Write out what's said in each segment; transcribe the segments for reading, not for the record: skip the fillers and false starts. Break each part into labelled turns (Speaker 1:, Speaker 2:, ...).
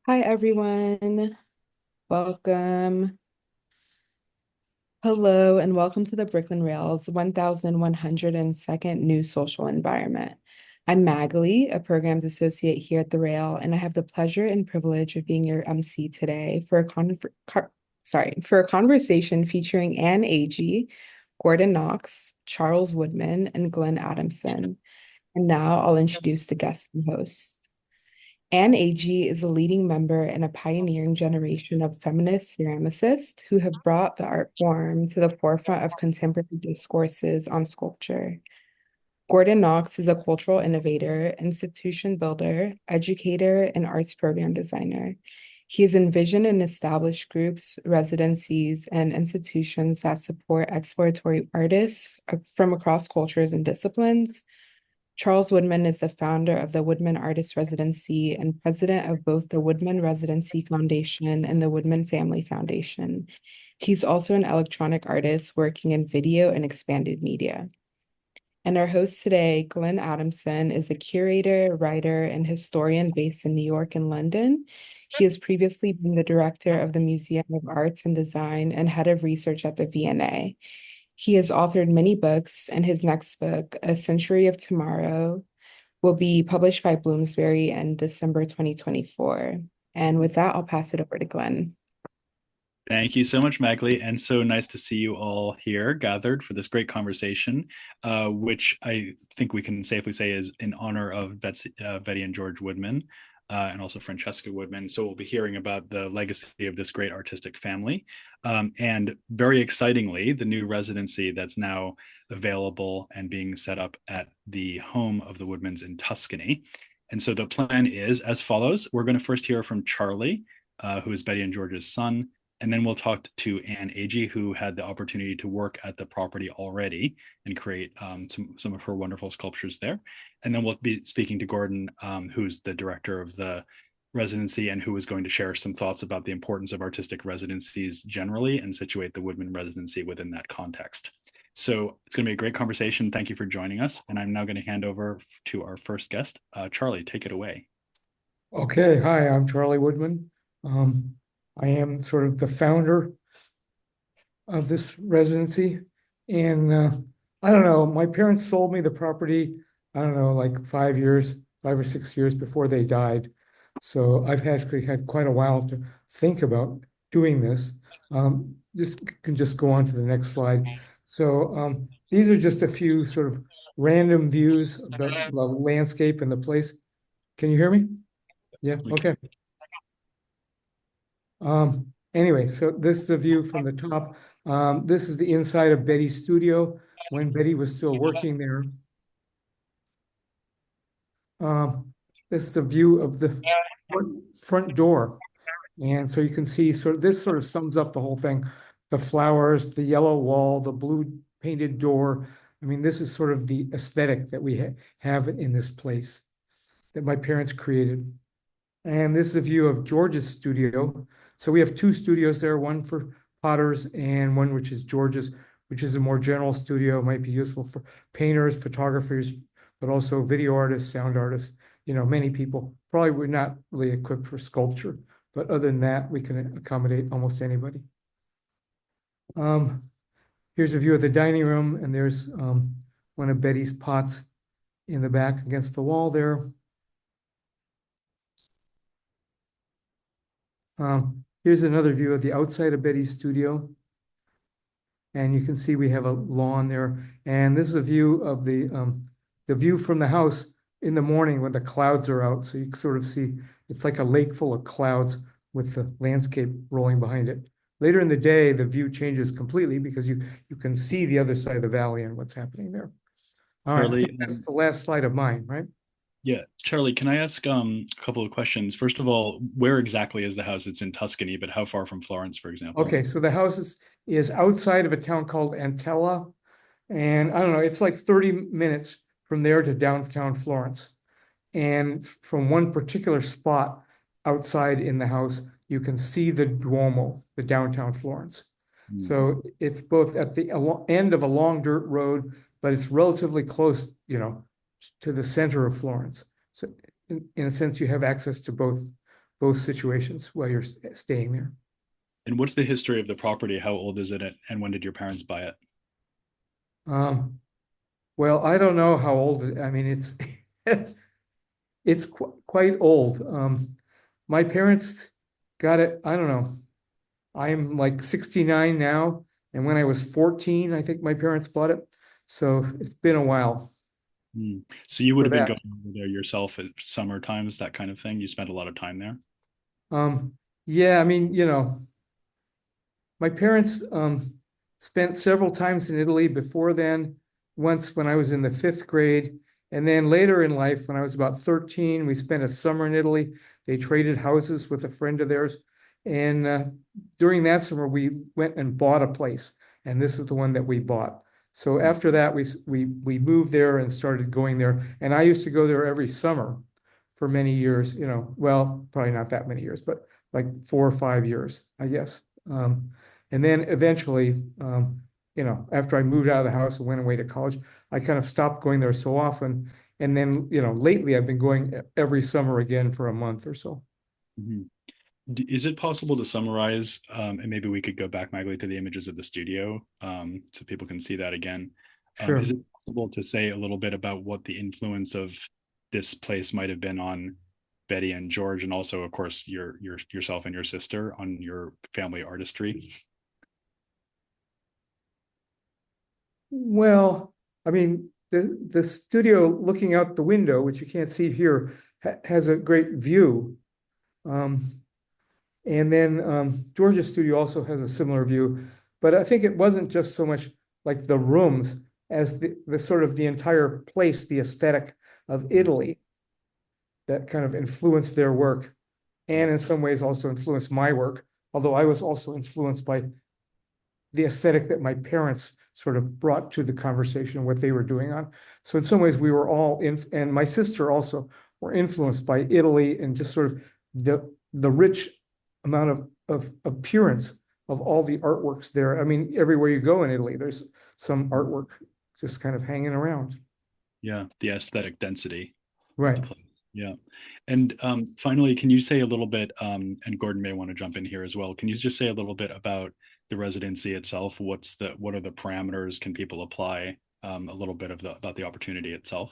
Speaker 1: Hi, everyone. Welcome. Hello, and welcome to the Brooklyn Rails 1102nd New Social Environment. I'm Magali, a programs associate here at the Rail, and I have the pleasure and privilege of being your MC today for for a conversation featuring Ann Agee, Gordon Knox, Charles Woodman, and Glenn Adamson. And now I'll introduce the guest and host. Ann Agee is a leading member in a pioneering generation of feminist ceramicists who have brought the art form to the forefront of contemporary discourses on sculpture. Gordon Knox is a cultural innovator, institution builder, educator, and arts program designer. He has envisioned and established groups, residencies, and institutions that support exploratory artists from across cultures and disciplines. Charles Woodman is the founder of the Woodman Artist Residency and president of both the Woodman Residency Foundation and the Woodman Family Foundation. He's also an electronic artist working in video and expanded media. And our host today, Glenn Adamson, is a curator, writer, and historian based in New York and London. He has previously been the director of the Museum of Arts and Design and head of research at the V&A. He has authored many books, and his next book, A Century of Tomorrow, will be published by Bloomsbury in December 2024. And with that, I'll pass it over to Glenn.
Speaker 2: Thank you so much, Magley, and so nice to see you all here gathered for this great conversation, which I think we can safely say is in honor of Betty and George Woodman, and also Francesca Woodman. So we'll be hearing about the legacy of this great artistic family, and very excitingly, the new residency that's now available and being set up at the home of the Woodmans in Tuscany. And so the plan is as follows. We're going to first hear from Charlie, who is Betty and George's son. And then we'll talk to Ann Agee, who had the opportunity to work at the property already and create some of her wonderful sculptures there. And then we'll be speaking to Gordon, who's the director of the residency and who is going to share some thoughts about the importance of artistic residencies generally and situate the Woodman Residency within that context. So it's going to be a great conversation. Thank you for joining us. And I'm now going to hand over to our first guest. Charlie, take it away.
Speaker 3: Okay, hi, I'm Charlie Woodman. I am sort of the founder of this residency. And I don't know, my parents sold me the property, I don't know, like 5 or 6 years before they died. So I've actually had quite a while to think about doing this. This can just go on to the next slide. So these are just a few sort of random views of the landscape and the place. Can you hear me? Yeah, okay. Anyway, so this is the view from the top. This is the inside of Betty's studio when Betty was still working there. This is the view of the front door. And so you can see this sort of sums up the whole thing. The flowers, the yellow wall, the blue painted door. I mean, this is sort of the aesthetic that we have in this place that my parents created. And this is a view of George's studio. So we have two studios there, one for potters and one which is George's, which is a more general studio. It might be useful for painters, photographers, but also video artists, sound artists, many people. Probably we're not really equipped for sculpture, but other than that, we can accommodate almost anybody. Here's a view of the dining room, and there's one of Betty's pots in the back against the wall there. Here's another view of the outside of Betty's studio. And you can see we have a lawn there. And this is a view of the view from the house in the morning when the clouds are out. So you can sort of see it's like a lake full of clouds with the landscape rolling behind it. Later in the day, the view changes completely because you can see the other side of the valley and what's happening there. All right, I think that's the last slide of mine, right?
Speaker 2: Yeah, Charlie, can I ask a couple of questions? First of all, where exactly is the house? It's in Tuscany, but how far from Florence, for example?
Speaker 3: Okay, so the house is outside of a town called Antella. And I don't know, it's like 30 minutes from there to downtown Florence. And from one particular spot outside in the house, you can see the Duomo, the downtown Florence. So it's both at the end of a long dirt road, but it's relatively close, to the center of Florence. So in a sense, you have access to both both situations while you're staying there.
Speaker 2: And what's the history of the property? How old is it, and when did your parents buy it?
Speaker 3: Well, I don't know how old I mean, it's it's quite old. My parents got it, I don't know. I'm like 69 now, and when I was 14, I think my parents bought it. So it's been a while
Speaker 2: So you would
Speaker 3: for
Speaker 2: have been
Speaker 3: that.
Speaker 2: going over there yourself at summer times, that kind of thing. You spent a lot of time there.
Speaker 3: Yeah, I mean, my parents spent several times in Italy before then, once when I was in the fifth grade. And then later in life, when I was about 13, we spent a summer in Italy. They traded houses with a friend of theirs. And during that summer, we went and bought a place. And this is the one that we bought. So after that, we moved there and started going there. And I used to go there every summer for many years, well, probably not that many years, but like 4 or 5 years, I guess. And then eventually, after I moved out of the house and went away to college, I kind of stopped going there so often. And then, lately I've been going every summer again for a month or so.
Speaker 2: Mhm. Is it possible to summarize, and maybe we could go back, Magli, to the images of the studio, so people can see that again.
Speaker 3: Sure.
Speaker 2: Is it possible to say a little bit about what the influence of this place might have been on Betty and George, and also, of course, yourself and your sister on your family artistry?
Speaker 3: Well, I mean, the studio looking out the window, which you can't see here, has a great view. And then Georgia's studio also has a similar view, but I think it wasn't just so much like the rooms as the sort of the entire place, the aesthetic of Italy that kind of influenced their work, and in some ways also influenced my work, although I was also influenced by the aesthetic that my parents sort of brought to the conversation and what they were doing on. So in some ways we were all in, and my sister also were influenced by Italy and just sort of the rich amount of appearance of all the artworks there. I mean, everywhere you go in Italy, there's some artwork just kind of hanging around.
Speaker 2: Yeah, the aesthetic density of the
Speaker 3: Right.
Speaker 2: place. Yeah. And finally, can you say a little bit, and Gordon may want to jump in here as well. Can you just say a little bit about the residency itself? What are the parameters? Can people apply? A little bit about the opportunity itself.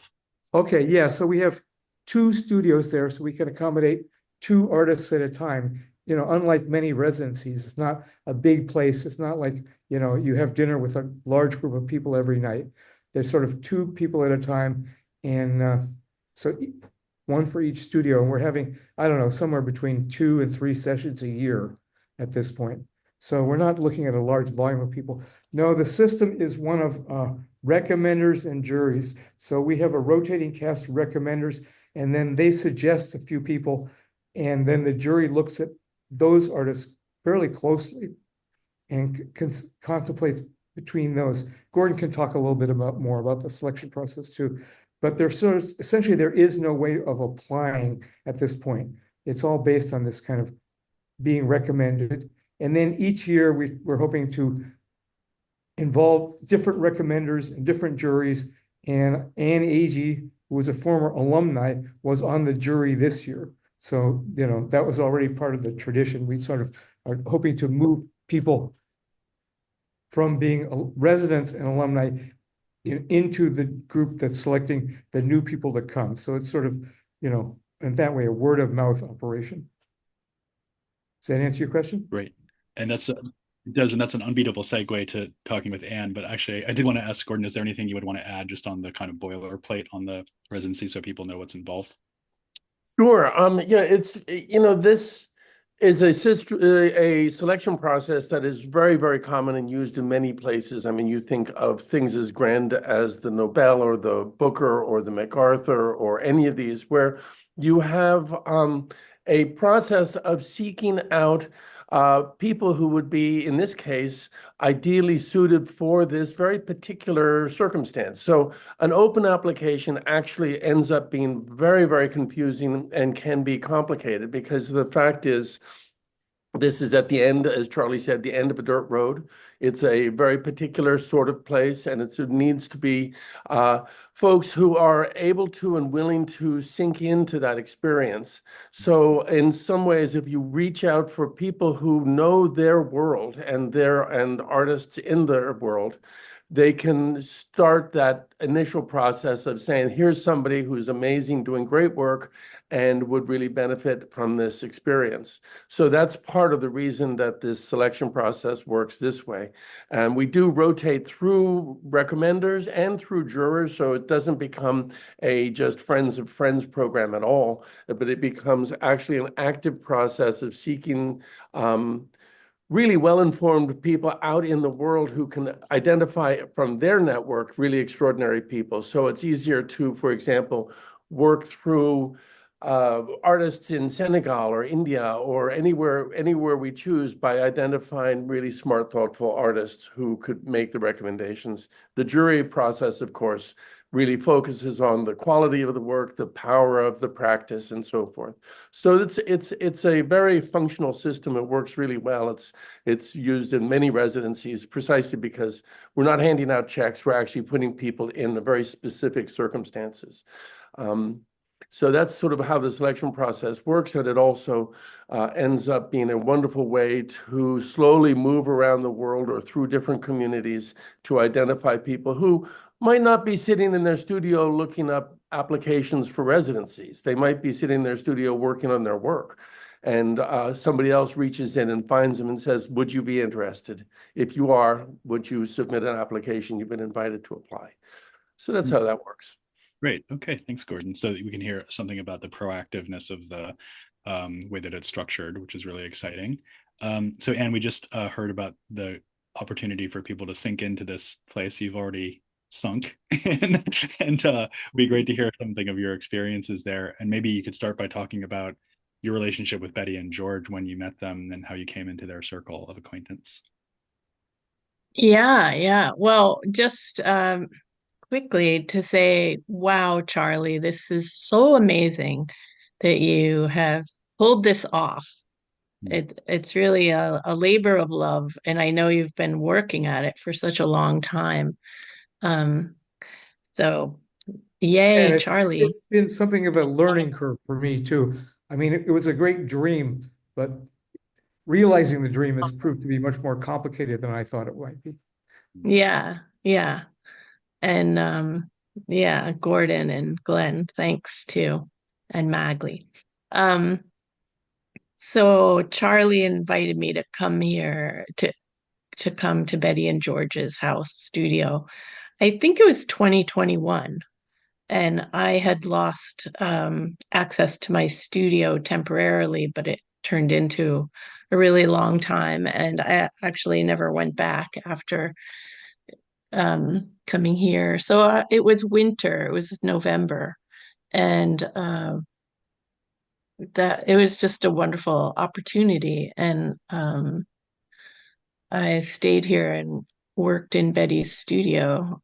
Speaker 3: Okay, yeah. So we have two studios there, so we can accommodate two artists at a time. Unlike many residencies, it's not a big place. It's not like, you have dinner with a large group of people every night. There's sort of two people at a time. And so one for each studio. And we're having, I don't know, somewhere between 2 and 3 sessions a year at this point. So we're not looking at a large volume of people. No, the system is one of recommenders and juries. So we have a rotating cast of recommenders, and then they suggest a few people, and then the jury looks at those artists fairly closely and contemplates between those. Gordon can talk a little bit more about the selection process too, but there's sort of essentially there is no way of applying at this point. It's all based on this kind of being recommended. And then each year we're hoping to involve different recommenders and different juries. And Ann Agee, who was a former alumni, was on the jury this year. So, that was already part of the tradition. We sort of are hoping to move people from being residents and alumni into the group that's selecting the new people to come. So it's sort of, in that way, a word of mouth operation. Does that answer your question?
Speaker 2: Great. And it does, and that's an unbeatable segue to talking with Anne. But actually, I did want to ask Gordon, is there anything you would want to add just on the kind of boilerplate on the residency so people know what's involved?
Speaker 4: Sure. It's this is a selection process that is very, very common and used in many places. I mean, you think of things as grand as the Nobel or the Booker or the MacArthur or any of these, where you have a process of seeking out people who would be, in this case, ideally suited for this very particular circumstance. So an open application actually ends up being very, very confusing and can be complicated because the fact is This is at the end, as Charlie said, the end of a dirt road. It's a very particular sort of place, and it needs to be folks who are able to and willing to sink into that experience. So in some ways, if you reach out for people who know their world and artists in their world, they can start that initial process of saying, here's somebody who's amazing, doing great work, and would really benefit from this experience. So that's part of the reason that this selection process works this way. And we do rotate through recommenders and through jurors, so it doesn't become a just friends of friends program at all, but it becomes actually an active process of seeking really well-informed people out in the world who can identify from their network really extraordinary people. So it's easier to, for example, work through artists in Senegal or India or anywhere we choose by identifying really smart, thoughtful artists who could make the recommendations. The jury process, of course, really focuses on the quality of the work, the power of the practice, and so forth. So it's a very functional system. It works really well. It's used in many residencies precisely because we're not handing out checks. We're actually putting people in very specific circumstances. So that's sort of how the selection process works, and it also ends up being a wonderful way to slowly move around the world or through different communities to identify people who might not be sitting in their studio looking up applications for residencies. They might be sitting in their studio working on their work. And somebody else reaches in and finds them and says, would you be interested? If you are, would you submit an application? You've been invited to apply. So that's how that works.
Speaker 2: Great. Okay. Thanks, Gordon. So we can hear something about the proactiveness of the way that it's structured, which is really exciting. So, Anne, we just heard about the opportunity for people to sink into this place. You've already sunk, and it'd be great to hear something of your experiences there. And maybe you could start by talking about your relationship with Betty and George when you met them and how you came into their circle of acquaintance.
Speaker 5: Yeah. Well, just quickly to say, wow, Charlie, this is so amazing that you have pulled this off. It's really a labor of love, and I know you've been working at it for such a long time. Um, so
Speaker 3: And
Speaker 5: yay, Charlie.
Speaker 3: it's been something of a learning curve for me too. I mean, it was a great dream, but realizing the dream has proved to be much more complicated than I thought it might be.
Speaker 5: Yeah. And yeah, Gordon and Glenn, thanks too, and Magley. Um, so Charlie invited me to come here to come to Betty and George's house studio. I think it was 2021, and I had lost access to my studio temporarily, but it turned into a really long time, and I actually never went back after coming here. So it was winter, it was November, and that it was just a wonderful opportunity. And I stayed here and worked in Betty's studio,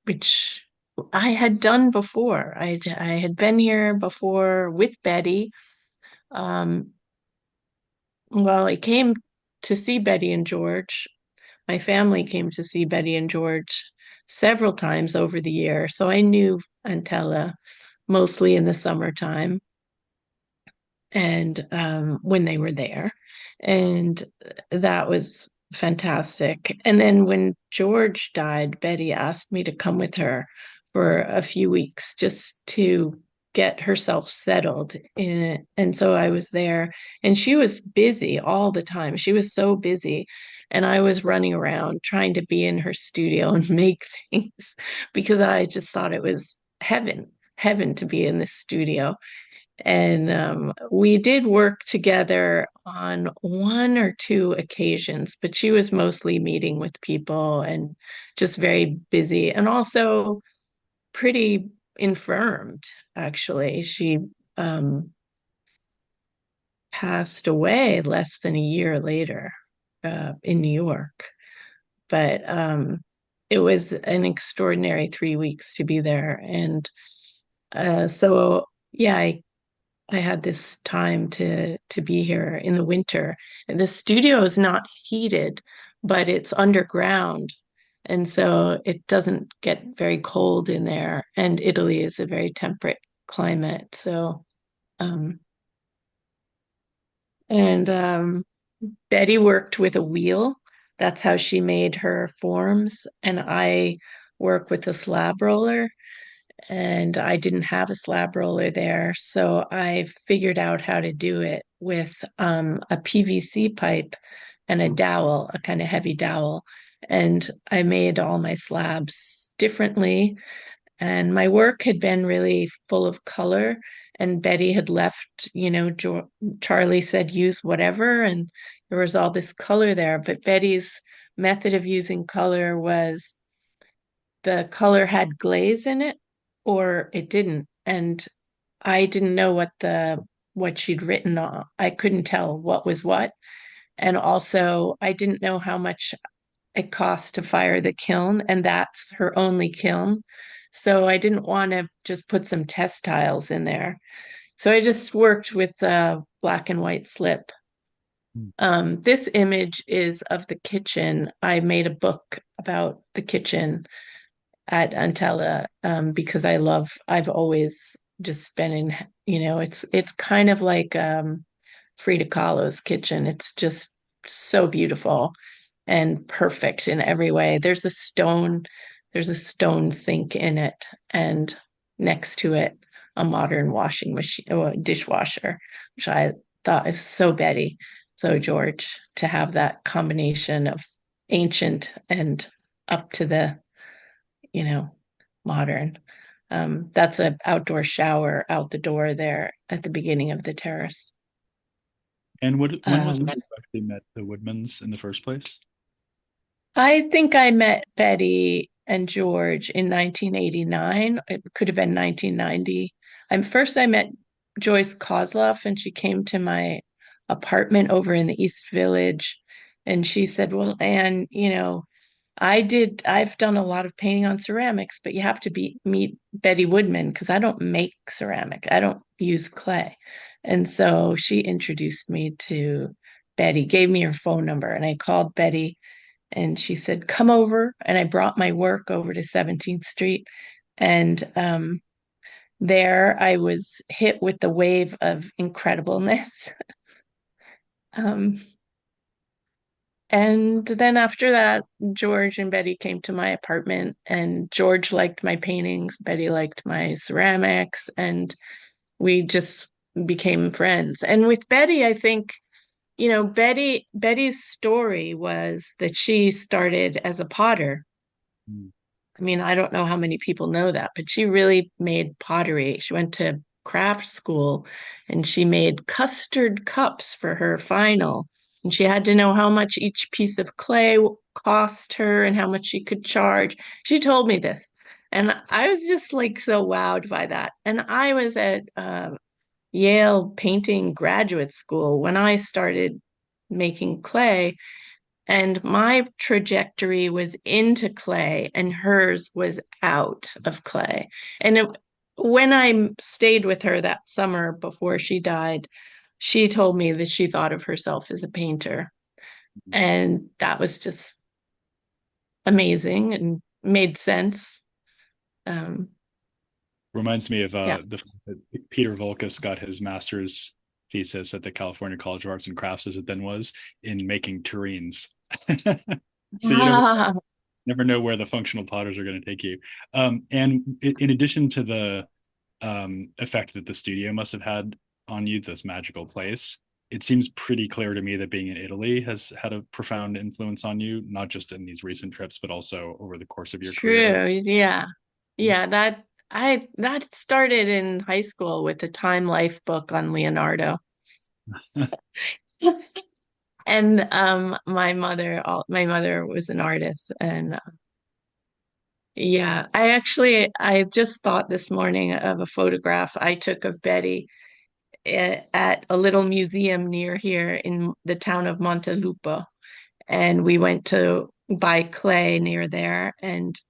Speaker 5: which I had done before. I had been here before with Betty. Um, well, I came to see Betty and George. My family came to see Betty and George several times over the year, so I knew Antella mostly in the summertime and when they were there. And that was fantastic. And then when George died, Betty asked me to come with her for a few weeks just to get herself settled in it. And so I was there, and she was busy all the time. She was so busy. And I was running around trying to be in her studio and make things because I just thought it was heaven to be in this studio. And we did work together on one or two occasions, but she was mostly meeting with people and just very busy and also pretty infirmed, actually. She um, passed away less than a year later in New York. But it was an extraordinary 3 weeks to be there. And so, yeah, I I had this time to be here in the winter. And the studio is not heated, but it's underground. And so it doesn't get very cold in there. And Italy is a very temperate climate. So, um, and Betty worked with a wheel. That's how she made her forms. And I work with a slab roller. And I didn't have a slab roller there. So I figured out how to do it with a PVC pipe and a dowel, a kind of heavy dowel. And I made all my slabs differently. And my work had been really full of color. And Betty had left, Charlie said, use whatever. And there was all this color there. But Betty's method of using color was the color had glaze in it or it didn't. And I didn't know what she'd written on. I couldn't tell what was what. And also I didn't know how much it cost to fire the kiln, and that's her only kiln. So I didn't want to just put some test tiles in there. So I just worked with the black and white slip. This image is of the kitchen. I made a book about the kitchen at Antella because I've always just been in, it's kind of like Frida Kahlo's kitchen. It's just so beautiful and perfect in every way. There's a stone sink in it, and next to it, a modern washing machine, dishwasher, which I thought is so Betty, so George, to have that combination of ancient and up to the modern. That's an outdoor shower out the door there at the beginning of the terrace.
Speaker 2: And when was it you actually met the Woodmans in the first place?
Speaker 5: I think I met Betty and George in 1989. It could have been 1990. I met Joyce Kozloff, and she came to my apartment over in the East Village. And she said, well, Anne, I've done a lot of painting on ceramics, but you have to meet Betty Woodman because I don't make ceramic. I don't use clay. And so she introduced me to Betty, gave me her phone number, and I called Betty and she said, come over. And I brought my work over to 17th Street. And there I was hit with the wave of incredibleness. um, And then after that, George and Betty came to my apartment, and George liked my paintings, Betty liked my ceramics, and we just became friends. And with Betty, I think, Betty's story was that she started as a potter.
Speaker 2: Mm.
Speaker 5: I mean, I don't know how many people know that, but she really made pottery. She went to craft school and she made custard cups for her final. And she had to know how much each piece of clay cost her and how much she could charge. She told me this. And I was just like so wowed by that. And I was at Yale painting graduate school when I started making clay. And my trajectory was into clay, and hers was out of clay. When I stayed with her that summer before she died, she told me that she thought of herself as a painter. And that was just amazing and made sense. Um,
Speaker 2: Reminds me of
Speaker 5: yeah.
Speaker 2: Peter Volkus got his master's thesis at the California College of Arts and Crafts, as it then was, in making tureens. So you never know where the functional potters are going to take you. And in addition to the effect that the studio must have had on you, this magical place, it seems pretty clear to me that being in Italy has had a profound influence on you, not just in these recent trips, but also over the course of your career.
Speaker 5: True. Yeah. Yeah, that started in high school with a Time Life book on Leonardo. And my mother was an artist, and yeah, I just thought this morning of a photograph I took of Betty at a little museum near here in the town of Montelupo, and we went to buy clay near there, and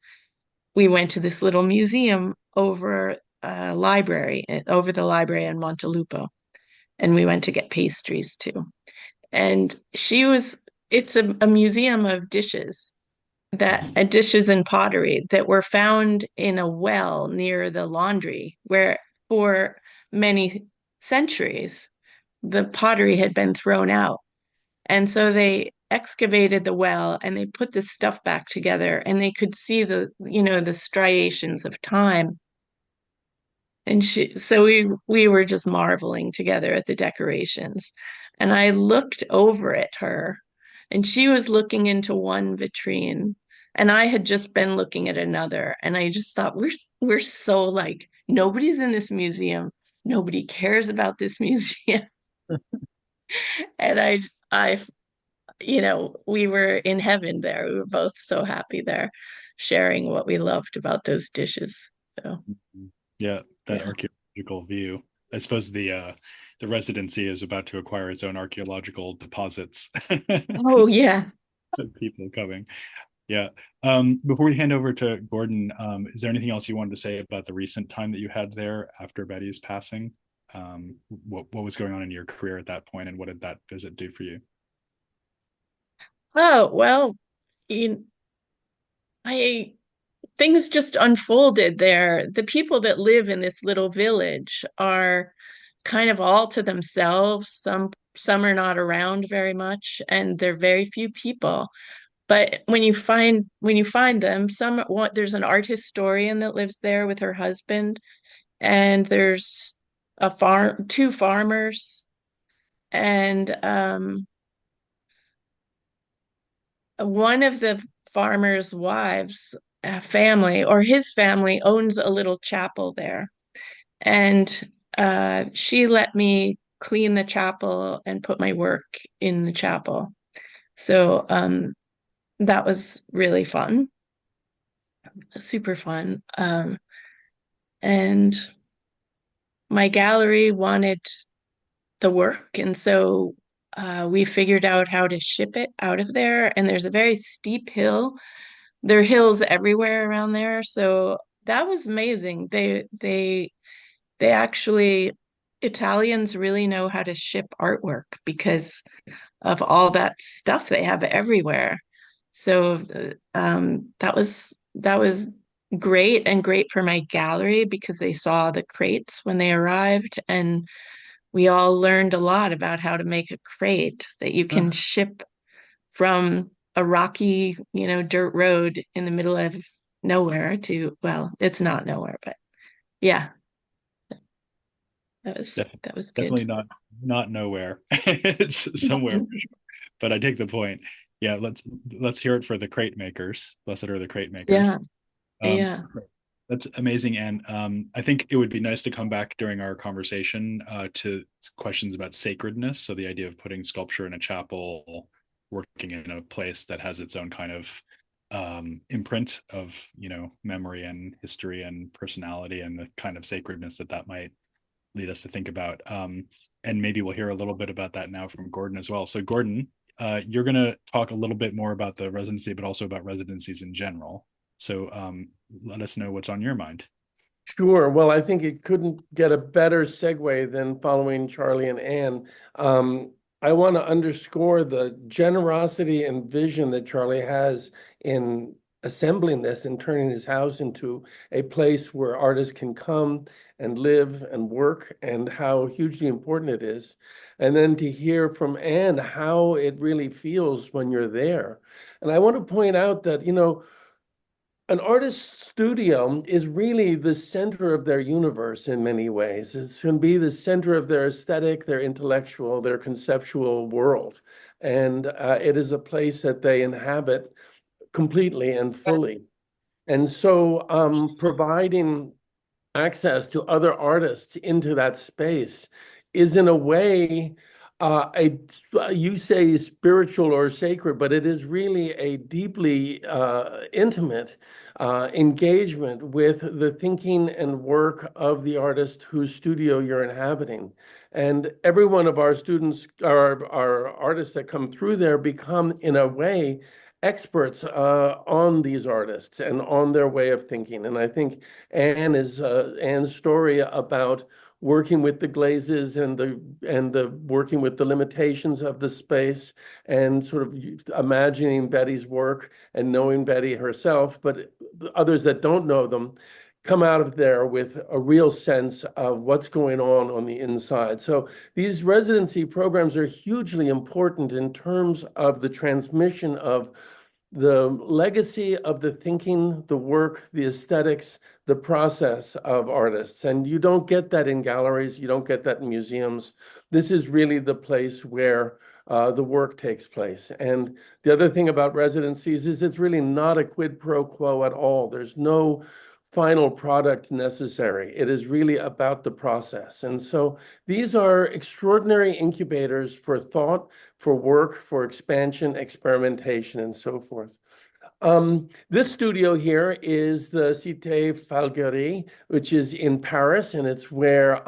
Speaker 5: we went to this little museum over the library in Montelupo. and we went to get pastries too. And it's a museum of dishes dishes and pottery that were found in a well near the laundry, where for many centuries the pottery had been thrown out. And so they excavated the well and they put this stuff back together, and they could see the striations of time. And so we were just marveling together at the decorations. And I looked over at her, and she was looking into one vitrine, and I had just been looking at another. And I just thought, we're so like, nobody's in this museum. Nobody cares about this museum. And I, we were in heaven there. We were both so happy there, sharing what we loved about those dishes. So,
Speaker 2: Yeah, that
Speaker 5: yeah.
Speaker 2: archaeological view. I suppose the residency is about to acquire its own archaeological deposits.
Speaker 5: Oh, yeah.
Speaker 2: People coming. Yeah. Before we hand over to Gordon, is there anything else you wanted to say about the recent time that you had there after Betty's passing? What was going on in your career at that point, and what did that visit do for you?
Speaker 5: Oh, well, you, I things just unfolded there. The people that live in this little village are kind of all to themselves. Some are not around very much, and there are very few people. But when you find them, there's an art historian that lives there with her husband, and there's two farmers, and one of the farmer's wives family, or his family, owns a little chapel there, and she let me clean the chapel and put my work in the chapel. So that was really fun, super fun. And my gallery wanted the work, and so we figured out how to ship it out of there. And there's a very steep hill. There are hills everywhere around there, so that was amazing. They actually, Italians really know how to ship artwork because of all that stuff they have everywhere. So that was great, and great for my gallery because they saw the crates when they arrived, and we all learned a lot about how to make a crate that you can ship from a rocky, dirt road in the middle of nowhere to, well, it's not nowhere, but yeah, that was
Speaker 2: Definitely
Speaker 5: good.
Speaker 2: not nowhere. It's somewhere, but I take the point. Yeah, let's hear it for the crate makers. Blessed are the crate makers.
Speaker 5: Yeah,
Speaker 2: Um,
Speaker 5: yeah.
Speaker 2: that's amazing, and I think it would be nice to come back during our conversation to questions about sacredness. So the idea of putting sculpture in a chapel, working in a place that has its own kind of imprint of memory and history and personality, and the kind of sacredness that might lead us to think about. And maybe we'll hear a little bit about that now from Gordon as well. So Gordon, you're going to talk a little bit more about the residency, but also about residencies in general. So let us know what's on your mind.
Speaker 4: Sure. Well, I think it couldn't get a better segue than following Charlie and Ann. I want to underscore the generosity and vision that Charlie has in assembling this and turning his house into a place where artists can come and live and work, and how hugely important it is. And then to hear from Ann how it really feels when you're there. And I want to point out that, an artist's studio is really the center of their universe in many ways. It can be the center of their aesthetic, their intellectual, their conceptual world. And it is a place that they inhabit completely and fully. And so providing access to other artists into that space is in a way you say spiritual or sacred, but it is really a deeply intimate engagement with the thinking and work of the artist whose studio you're inhabiting. And every one of our students, our artists that come through there, become, in a way, experts on these artists and on their way of thinking. And I think Ann's story about working with the glazes and the working with the limitations of the space, and sort of imagining Betty's work and knowing Betty herself, but others that don't know them come out of there with a real sense of what's going on the inside. So these residency programs are hugely important in terms of the transmission of the legacy of the thinking, the work, the aesthetics, the process of artists. And you don't get that in galleries, you don't get that in museums. This is really the place where the work takes place. And the other thing about residencies is it's really not a quid pro quo at all. There's no final product necessary. It is really about the process. And so these are extraordinary incubators for thought, for work, for expansion, experimentation, and so forth. This studio here is the Cité Falguerie, which is in Paris, and it's where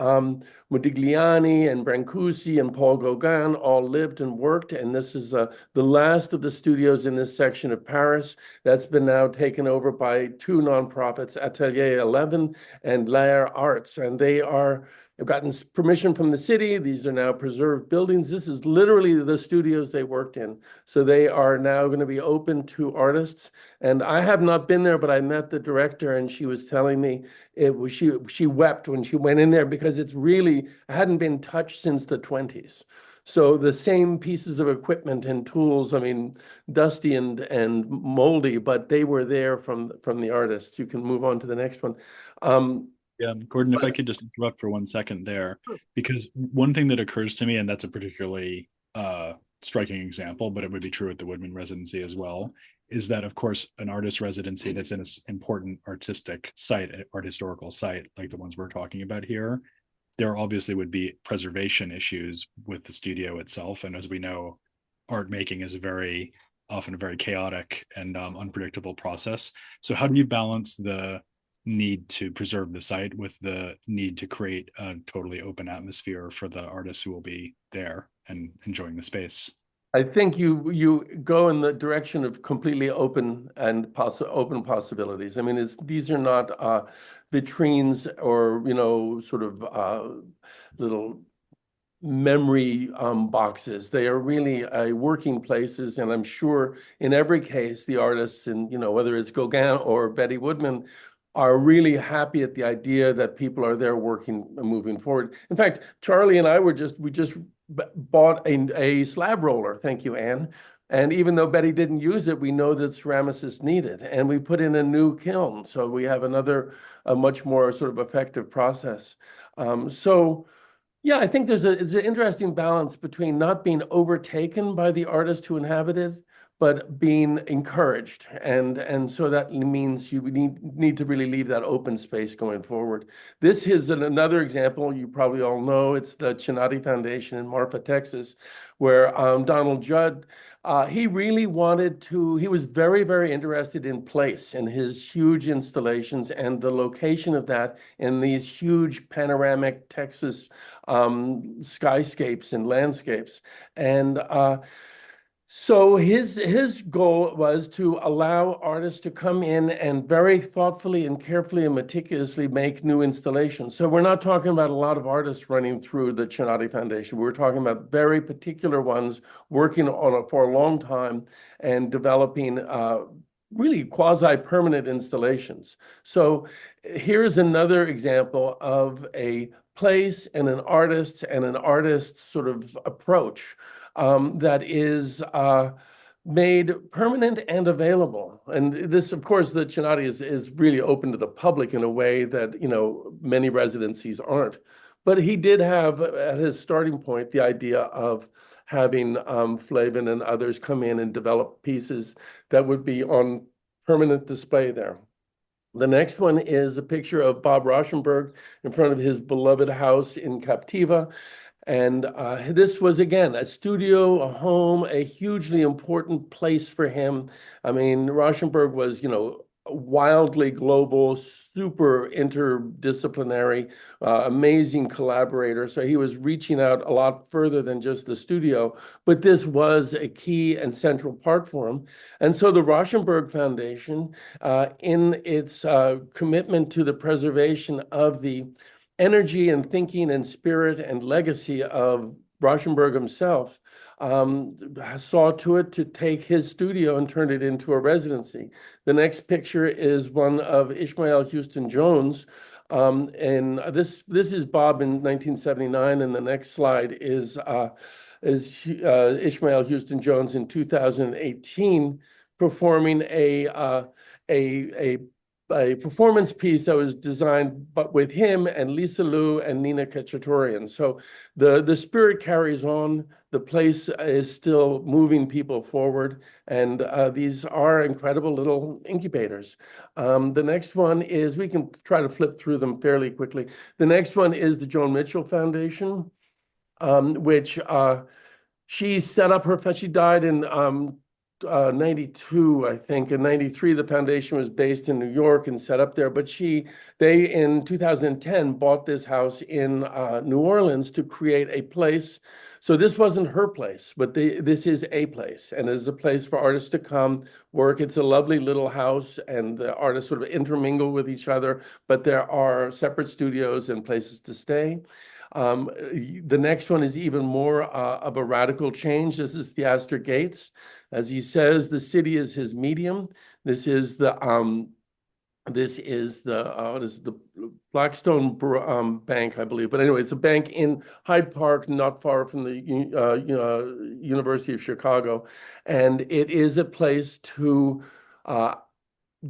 Speaker 4: Modigliani and Brancusi and Paul Gauguin all lived and worked. And this is the last of the studios in this section of Paris that's been now taken over by two nonprofits, Atelier 11 and L'Air Arts, and they've gotten permission from the city. These are now preserved buildings. This is literally the studios they worked in. So they are now going to be open to artists. And I have not been there, but I met the director, and she was telling me she wept when she went in there because it's really hadn't been touched since the 20s. So the same pieces of equipment and tools, I mean, dusty and moldy, but they were there from the artists. You can move on to the next one.
Speaker 2: Yeah, Gordon, if I could just interrupt for 1 second there, because one thing that occurs to me, and that's a particularly striking example, but it would be true at the Woodman Residency as well, is that, of course, an artist residency that's in an important artistic site, art historical site, like the ones we're talking about here, there obviously would be preservation issues with the studio itself. And as we know, art making is often a very chaotic and unpredictable process. So how do you balance the need to preserve the site with the need to create a totally open atmosphere for the artists who will be there and enjoying the space?
Speaker 4: I think you go in the direction of completely open and open possibilities. I mean, these are not vitrines or sort of little memory boxes. They are really working places, and I'm sure in every case the artists, and whether it's Gauguin or Betty Woodman, are really happy at the idea that people are there working and moving forward. In fact, Charlie and I we just bought a slab roller. Thank you, Anne. And even though Betty didn't use it, we know that ceramicists need it. And we put in a new kiln. So we have a much more sort of effective process. Yeah, I think it's an interesting balance between not being overtaken by the artist who inhabit it, but being encouraged. And so that means you need to really leave that open space going forward. This is another example you probably all know. It's the Chinati Foundation in Marfa, Texas, where Donald Judd, he really he was very, very interested in place and his huge installations and the location of that in these huge panoramic Texas skyscapes and landscapes. And so his goal was to allow artists to come in and very thoughtfully and carefully and meticulously make new installations. So we're not talking about a lot of artists running through the Chinati Foundation. We're talking about very particular ones working on it for a long time and developing really quasi-permanent installations. So here's another example of a place and an artist's sort of approach that is made permanent and available. And this, of course, the Chinati is really open to the public in a way that, many residencies aren't. But he did have at his starting point the idea of having Flavin and others come in and develop pieces that would be on permanent display there. The next one is a picture of Bob Rauschenberg in front of his beloved house in Captiva. And this was, again, a studio, a home, a hugely important place for him. I mean, Rauschenberg was, wildly global, super interdisciplinary, amazing collaborator. So he was reaching out a lot further than just the studio, but this was a key and central part for him. And so the Rauschenberg Foundation, in its commitment to the preservation of the energy and thinking and spirit and legacy of Rauschenberg himself, saw to it to take his studio and turn it into a residency. The next picture is one of Ishmael Houston Jones. And this is Bob in 1979, and the next slide is Ishmael Houston Jones in 2018 performing a performance piece that was designed but with him and Lisa Liu and Nina Khatchatorian. So the spirit carries on. The place is still moving people forward, and these are incredible little incubators. The next one is, we can try to flip through them fairly quickly. The next one is the Joan Mitchell Foundation, which she set up her, she died in 92, I think. In 93, the foundation was based in New York and set up there. But they in 2010 bought this house in New Orleans to create a place. So this wasn't her place, but this is a place, and it is a place for artists to come work. It's a lovely little house, and the artists sort of intermingle with each other, but there are separate studios and places to stay. The next one is even more of a radical change. This is Theaster Gates. As he says, the city is his medium. This is the what is the Blackstone Bank, I believe. But anyway, it's a bank in Hyde Park, not far from the University of Chicago, and it is a place to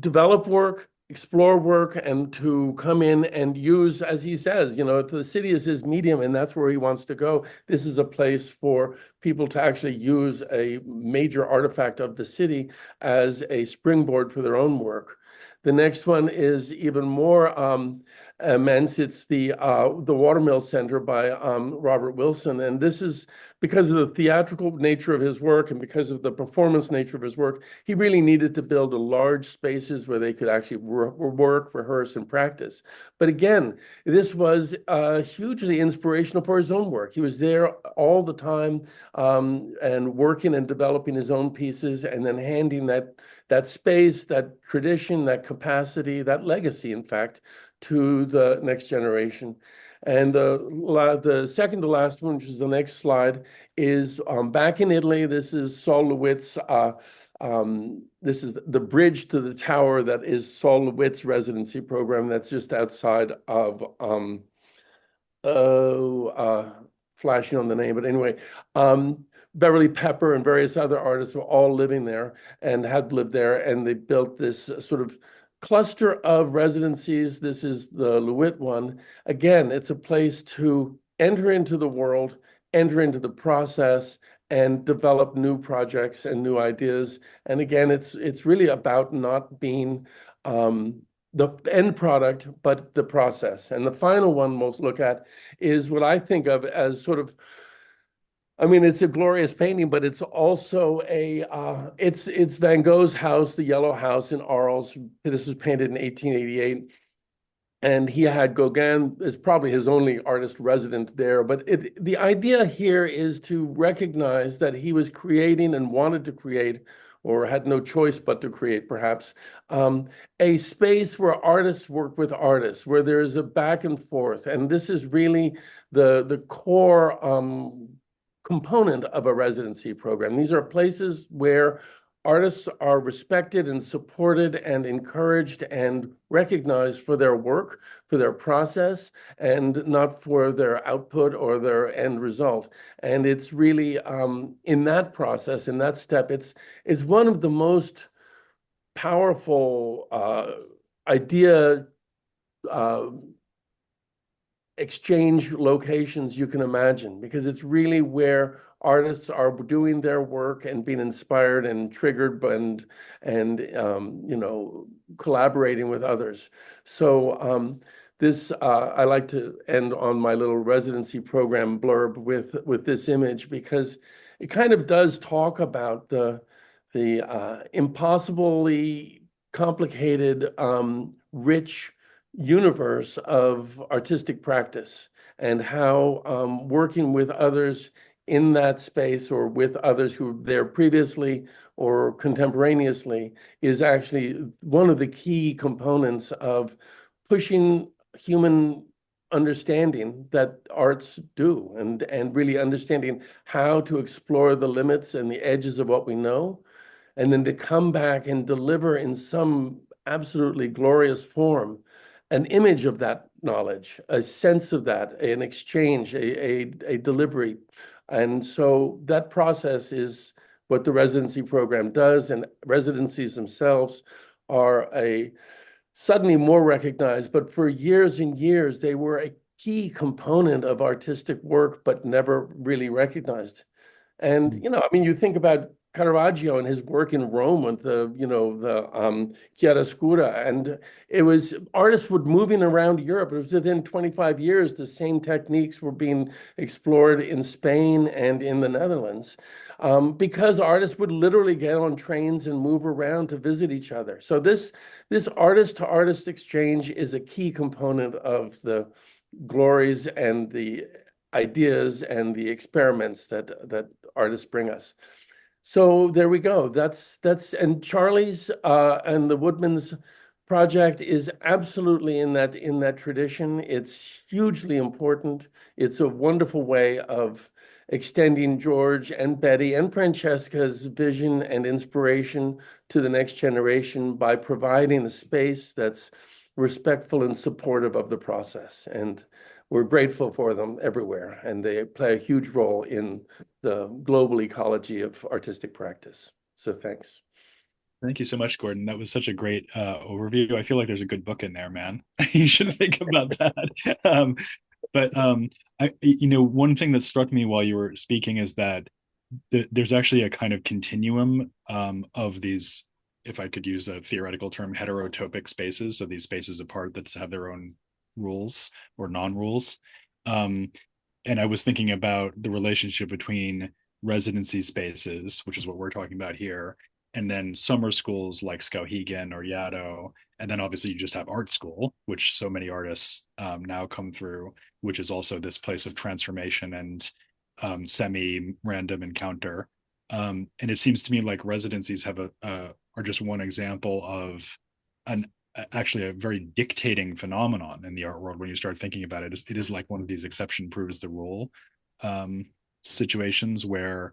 Speaker 4: develop work, explore work, and to come in and use, as he says, the city is his medium, and that's where he wants to go. This is a place for people to actually use a major artifact of the city as a springboard for their own work. The next one is even more immense. It's the Watermill Center by Robert Wilson, and this is because of the theatrical nature of his work and because of the performance nature of his work. He really needed to build large spaces where they could actually work, rehearse, and practice. But again, this was hugely inspirational for his own work. He was there all the time and working and developing his own pieces, and then handing that space, that tradition, that capacity, that legacy, in fact, to the next generation. And the second to last one, which is the next slide, is back in Italy. This is Saul Lewitt's, this is the bridge to the tower that is Saul Lewitt's residency program. That's just outside of, flashing on the name, but anyway, Beverly Pepper and various other artists were all living there and had lived there, and they built this sort of cluster of residencies. This is the Lewitt one. Again, it's a place to enter into the world, enter into the process, and develop new projects and new ideas. And again, it's really about not being the end product, but the process. And the final one we'll look at is what I think of as sort of, I mean, it's a glorious painting, but it's also it's Van Gogh's house, the Yellow House in Arles. This was painted in 1888. And he had Gauguin as probably his only artist resident there. But the idea here is to recognize that he was creating and wanted to create, or had no choice but to create, perhaps, a space where artists work with artists, where there's a back and forth. And this is really the core component of a residency program. These are places where artists are respected and supported and encouraged and recognized for their work, for their process, and not for their output or their end result. And it's really in that process, in that step, it's one of the most powerful idea exchange locations you can imagine, because it's really where artists are doing their work and being inspired and triggered and collaborating with others. So this I like to end on my little residency program blurb with this image, because it kind of does talk about the impossibly complicated, rich universe of artistic practice, and how working with others in that space, or with others who were there previously or contemporaneously, is actually one of the key components of pushing human understanding that arts do, and really understanding how to explore the limits and the edges of what we know, and then to come back and deliver in some absolutely glorious form an image of that knowledge, a sense of that, an exchange, a delivery. And so that process is what the residency program does, and residencies themselves are suddenly more recognized, but for years and years, they were a key component of artistic work, but never really recognized. And, I mean, you think about Caravaggio and his work in Rome with the chiaroscura, and it was artists were moving around Europe. It was within 25 years, the same techniques were being explored in Spain and in the Netherlands, because artists would literally get on trains and move around to visit each other. So this artist to artist exchange is a key component of the glories and the ideas and the experiments that artists bring us. So there we go. And Charlie's and the Woodman's project is absolutely in that tradition. It's hugely important. It's a wonderful way of extending George and Betty and Francesca's vision and inspiration to the next generation by providing a space that's respectful and supportive of the process. And we're grateful for them everywhere, and they play a huge role in the global ecology of artistic practice. So thanks.
Speaker 2: Thank you so much, Gordon. That was such a great overview. I feel like there's a good book in there, man. You should think about that. One thing that struck me while you were speaking is that there's actually a kind of continuum of these, if I could use a theoretical term, heterotopic spaces. So these spaces apart that have their own rules or non-rules. And I was thinking about the relationship between residency spaces, which is what we're talking about here, and then summer schools like Skowhegan or Yaddo. And then obviously you just have art school, which so many artists now come through, which is also this place of transformation and semi-random encounter. And it seems to me like residencies are just one example of actually a very dictating phenomenon in the art world. When you start thinking about it, it is like one of these exception proves the rule situations where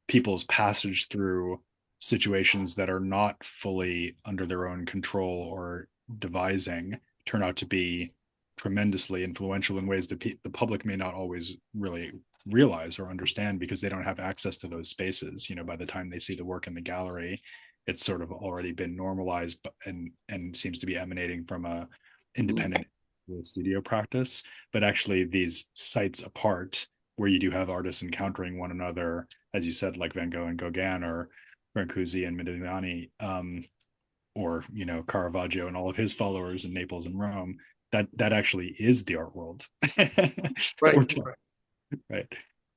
Speaker 2: people's passage through situations that are not fully under their own control or devising turn out to be tremendously influential in ways that the public may not always really realize or understand, because they don't have access to those spaces. By the time they see the work in the gallery, it's sort of already been normalized and seems to be emanating from a independent studio practice. But actually these sites apart, where you do have artists encountering one another, as you said, like Van Gogh and Gauguin, or Brancusi and Modigliani, or Caravaggio and all of his followers in Naples and Rome, that actually is the art world.
Speaker 4: Right.
Speaker 2: Right.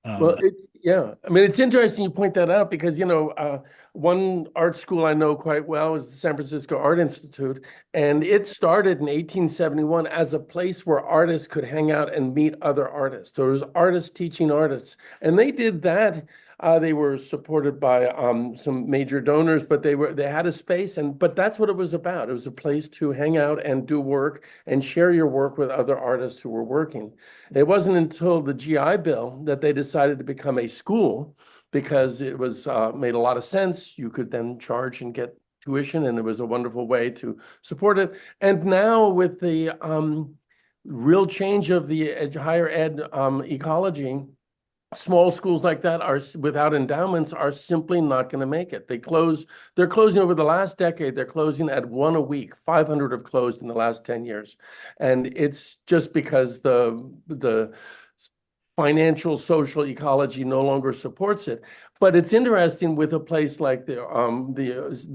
Speaker 4: Well, I mean, it's interesting you point that out, because, one art school I know quite well is the San Francisco Art Institute, and it started in 1871 as a place where artists could hang out and meet other artists. So it was artists teaching artists, and they did that. They were supported by some major donors, but they had a space, but that's what it was about. It was a place to hang out and do work and share your work with other artists who were working. It wasn't until the GI Bill that they decided to become a school, because it was made a lot of sense. You could then charge and get tuition, and it was a wonderful way to support it. And now with the real change of the higher ed ecology, small schools like that without endowments are simply not going to make it. They're closing over the last decade. They're closing at one a week. 500 have closed in the last 10 years. And it's just because the financial social ecology no longer supports it. But it's interesting with a place like the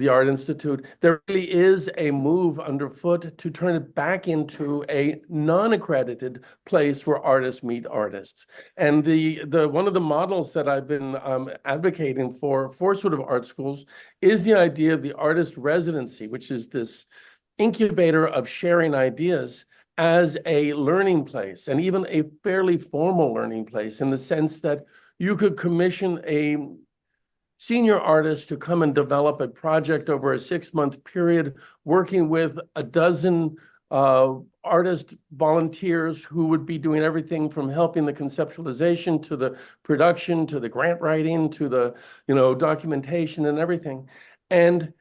Speaker 4: Art Institute, there really is a move underfoot to turn it back into a non-accredited place where artists meet artists. And the one of the models that I've been advocating for sort of art schools is the idea of the artist residency, which is this incubator of sharing ideas as a learning place, and even a fairly formal learning place, in the sense that you could commission a senior artist to come and develop a project over a 6-month period, working with a dozen artist volunteers who would be doing everything from helping the conceptualization to the production to the grant writing to the documentation and everything. And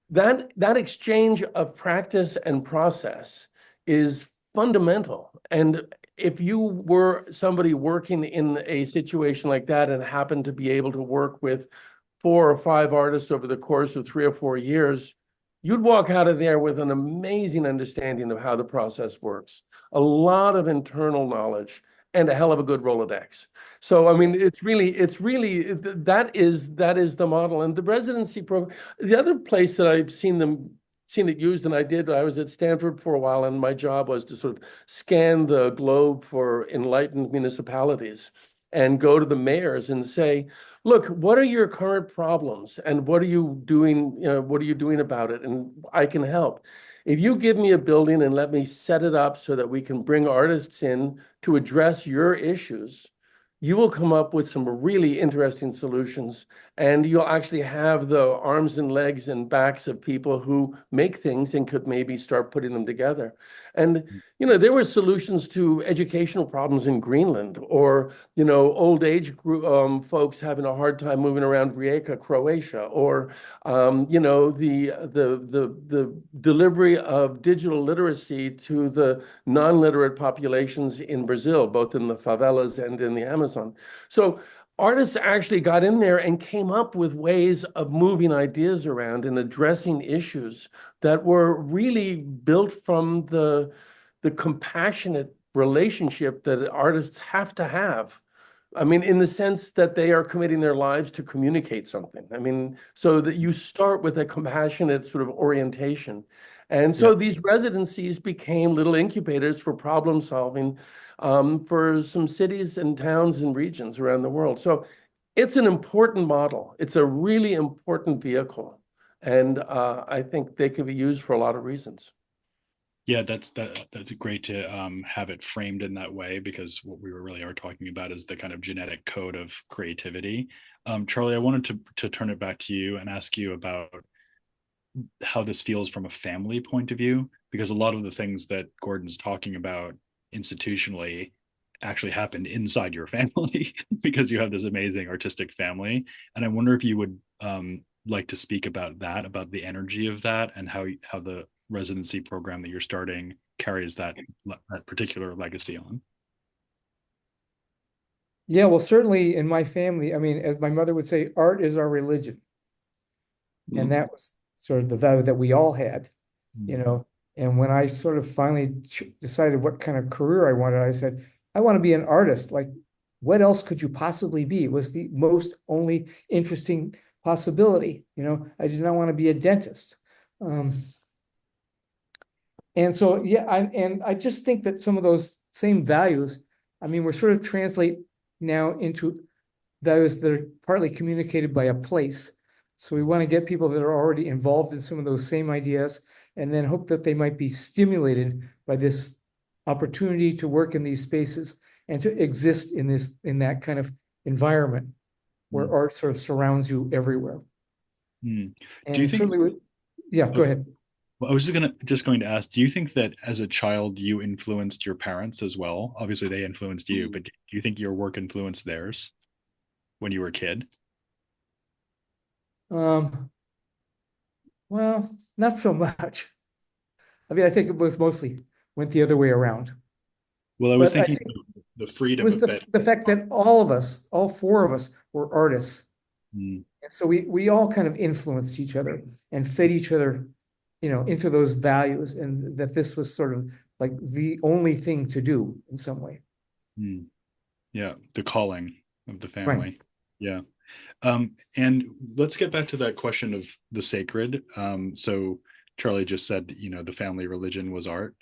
Speaker 4: that exchange of practice and process is fundamental. And if you were somebody working in a situation like that and happened to be able to work with 4 or 5 artists over the course of 3 or 4 years, you'd walk out of there with an amazing understanding of how the process works, a lot of internal knowledge, and a hell of a good Rolodex. So, I mean, it's really that is the model. And the residency program, the other place that I've seen it used, and I was at Stanford for a while, and my job was to sort of scan the globe for enlightened municipalities and go to the mayors and say, look, what are your current problems and what are you doing, what are you doing about it? And I can help. If you give me a building and let me set it up so that we can bring artists in to address your issues, you will come up with some really interesting solutions, and you'll actually have the arms and legs and backs of people who make things and could maybe start putting them together. And there were solutions to educational problems in Greenland, or old age folks having a hard time moving around Rijeka, Croatia, or the delivery of digital literacy to the non-literate populations in Brazil, both in the favelas and in the Amazon. So artists actually got in there and came up with ways of moving ideas around and addressing issues that were really built from the compassionate relationship that artists have to have. I mean, in the sense that they are committing their lives to communicate something. I mean, so that you start with a compassionate sort of orientation. And so these residencies became little incubators for problem solving for some cities and towns and regions around the world. So it's an important model. It's a really important vehicle. And I think they can be used for a lot of reasons.
Speaker 2: Yeah, that's great to have it framed in that way, because what we really are talking about is the kind of genetic code of creativity. Charlie, I wanted to turn it back to you and ask you about how this feels from a family point of view, because a lot of the things that Gordon's talking about institutionally actually happened inside your family because you have this amazing artistic family. And I wonder if you would like to speak about that, about the energy of that, and how the residency program that you're starting carries that particular legacy on.
Speaker 3: Yeah, well, certainly in my family, I mean, as my mother would say, art is our religion. And that was sort of the value that we all had, And when I sort of finally decided what kind of career I wanted, I said, I want to be an artist. Like, what else could you possibly be? It was the most only interesting possibility. I did not want to be a dentist. And so, yeah, I just think that some of those same values, I mean, we're sort of translate now into values that are partly communicated by a place. So we want to get people that are already involved in some of those same ideas, and then hope that they might be stimulated by this opportunity to work in these spaces and to exist in that kind of environment where art sort of surrounds you everywhere.
Speaker 2: Do
Speaker 3: And
Speaker 2: you think?
Speaker 3: certainly, yeah, go ahead.
Speaker 2: Well, I was just going to ask, do you think that as a child you influenced your parents as well? Obviously they influenced you, but do you think your work influenced theirs when you were a kid?
Speaker 3: Well, not so much. I mean, I think it was mostly went the other way around.
Speaker 2: Well, I was
Speaker 3: But I
Speaker 2: thinking
Speaker 3: think
Speaker 2: the
Speaker 3: it
Speaker 2: freedom
Speaker 3: was
Speaker 2: of that.
Speaker 3: the fact that all of us, all 4 of us, were artists.
Speaker 2: Mm,
Speaker 3: And so we all kind of influenced each other and fed each other, into those values, and that this was sort of like the only thing to do in some way.
Speaker 2: mm. Yeah, the calling of the
Speaker 3: Right.
Speaker 2: family. Yeah. And let's get back to that question of the sacred. So Charlie just said, the family religion was art,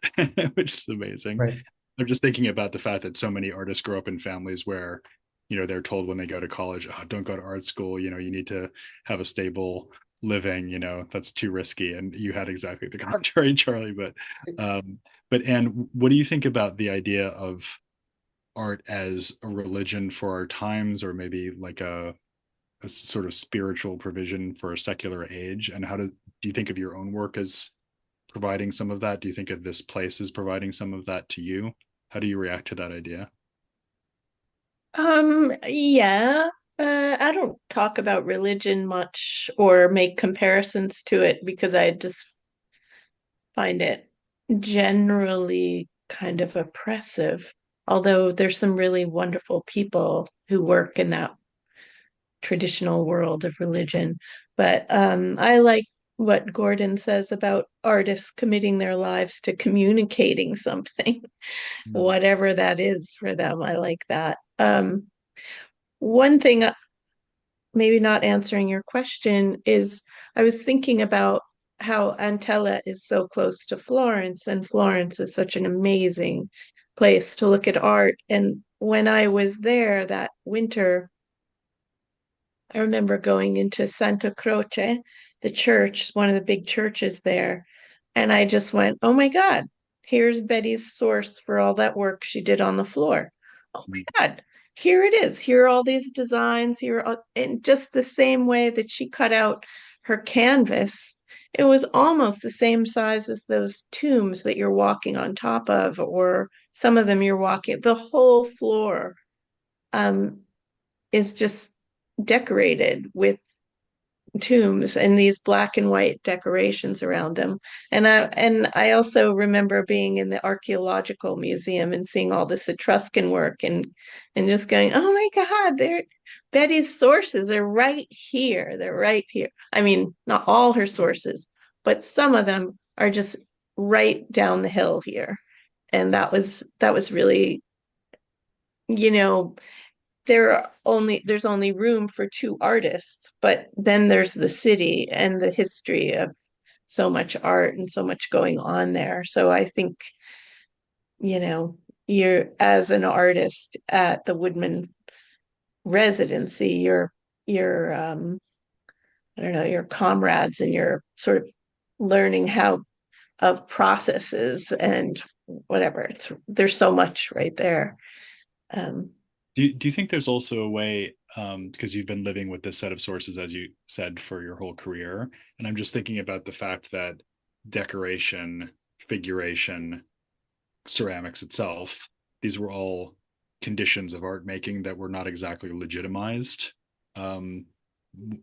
Speaker 2: which is amazing.
Speaker 3: Right.
Speaker 2: I'm just thinking about the fact that so many artists grow up in families where, they're told when they go to college, oh, don't go to art school, you need to have a stable living, that's too risky. And you had exactly the contrary, Charlie. But Anne, what do you think about the idea of art as a religion for our times, or maybe like a sort of spiritual provision for a secular age? And how do you think of your own work as providing some of that? Do you think of this place as providing some of that to you? How do you react to that idea?
Speaker 5: Yeah. I don't talk about religion much or make comparisons to it because I just find it generally kind of oppressive. Although there's some really wonderful people who work in that traditional world of religion. But I like what Gordon says about artists committing their lives to communicating something,
Speaker 2: Mm.
Speaker 5: whatever that is for them. I like that. One thing, maybe not answering your question, is I was thinking about how Antella is so close to Florence, and Florence is such an amazing place to look at art. And when I was there that winter, I remember going into Santa Croce, the church, one of the big churches there, and I just went, oh my God, here's Betty's source for all that work she did on the floor. Oh my God, here it is. Here are all these designs, in just the same way that she cut out her canvas. It was almost the same size as those tombs that you're walking on top of, or some of them you're walking, the whole floor. Um, is just decorated with tombs and these black and white decorations around them. And I also remember being in the archaeological museum and seeing all this Etruscan work and just going, oh my God, they're Betty's sources are right here. They're right here. I mean, not all her sources, but some of them are just right down the hill here. And that was really, you know, there's only room for two artists, but then there's the city and the history of so much art and so much going on there. So I think, you know, you're as an artist at the Woodman Residency, your I don't know, your comrades, and you're sort of learning how of processes and whatever. There's so much right there. Um,
Speaker 2: Do you think there's also a way, because you've been living with this set of sources, as you said, for your whole career, and I'm just thinking about the fact that decoration, figuration, ceramics itself, these were all conditions of art making that were not exactly legitimized um,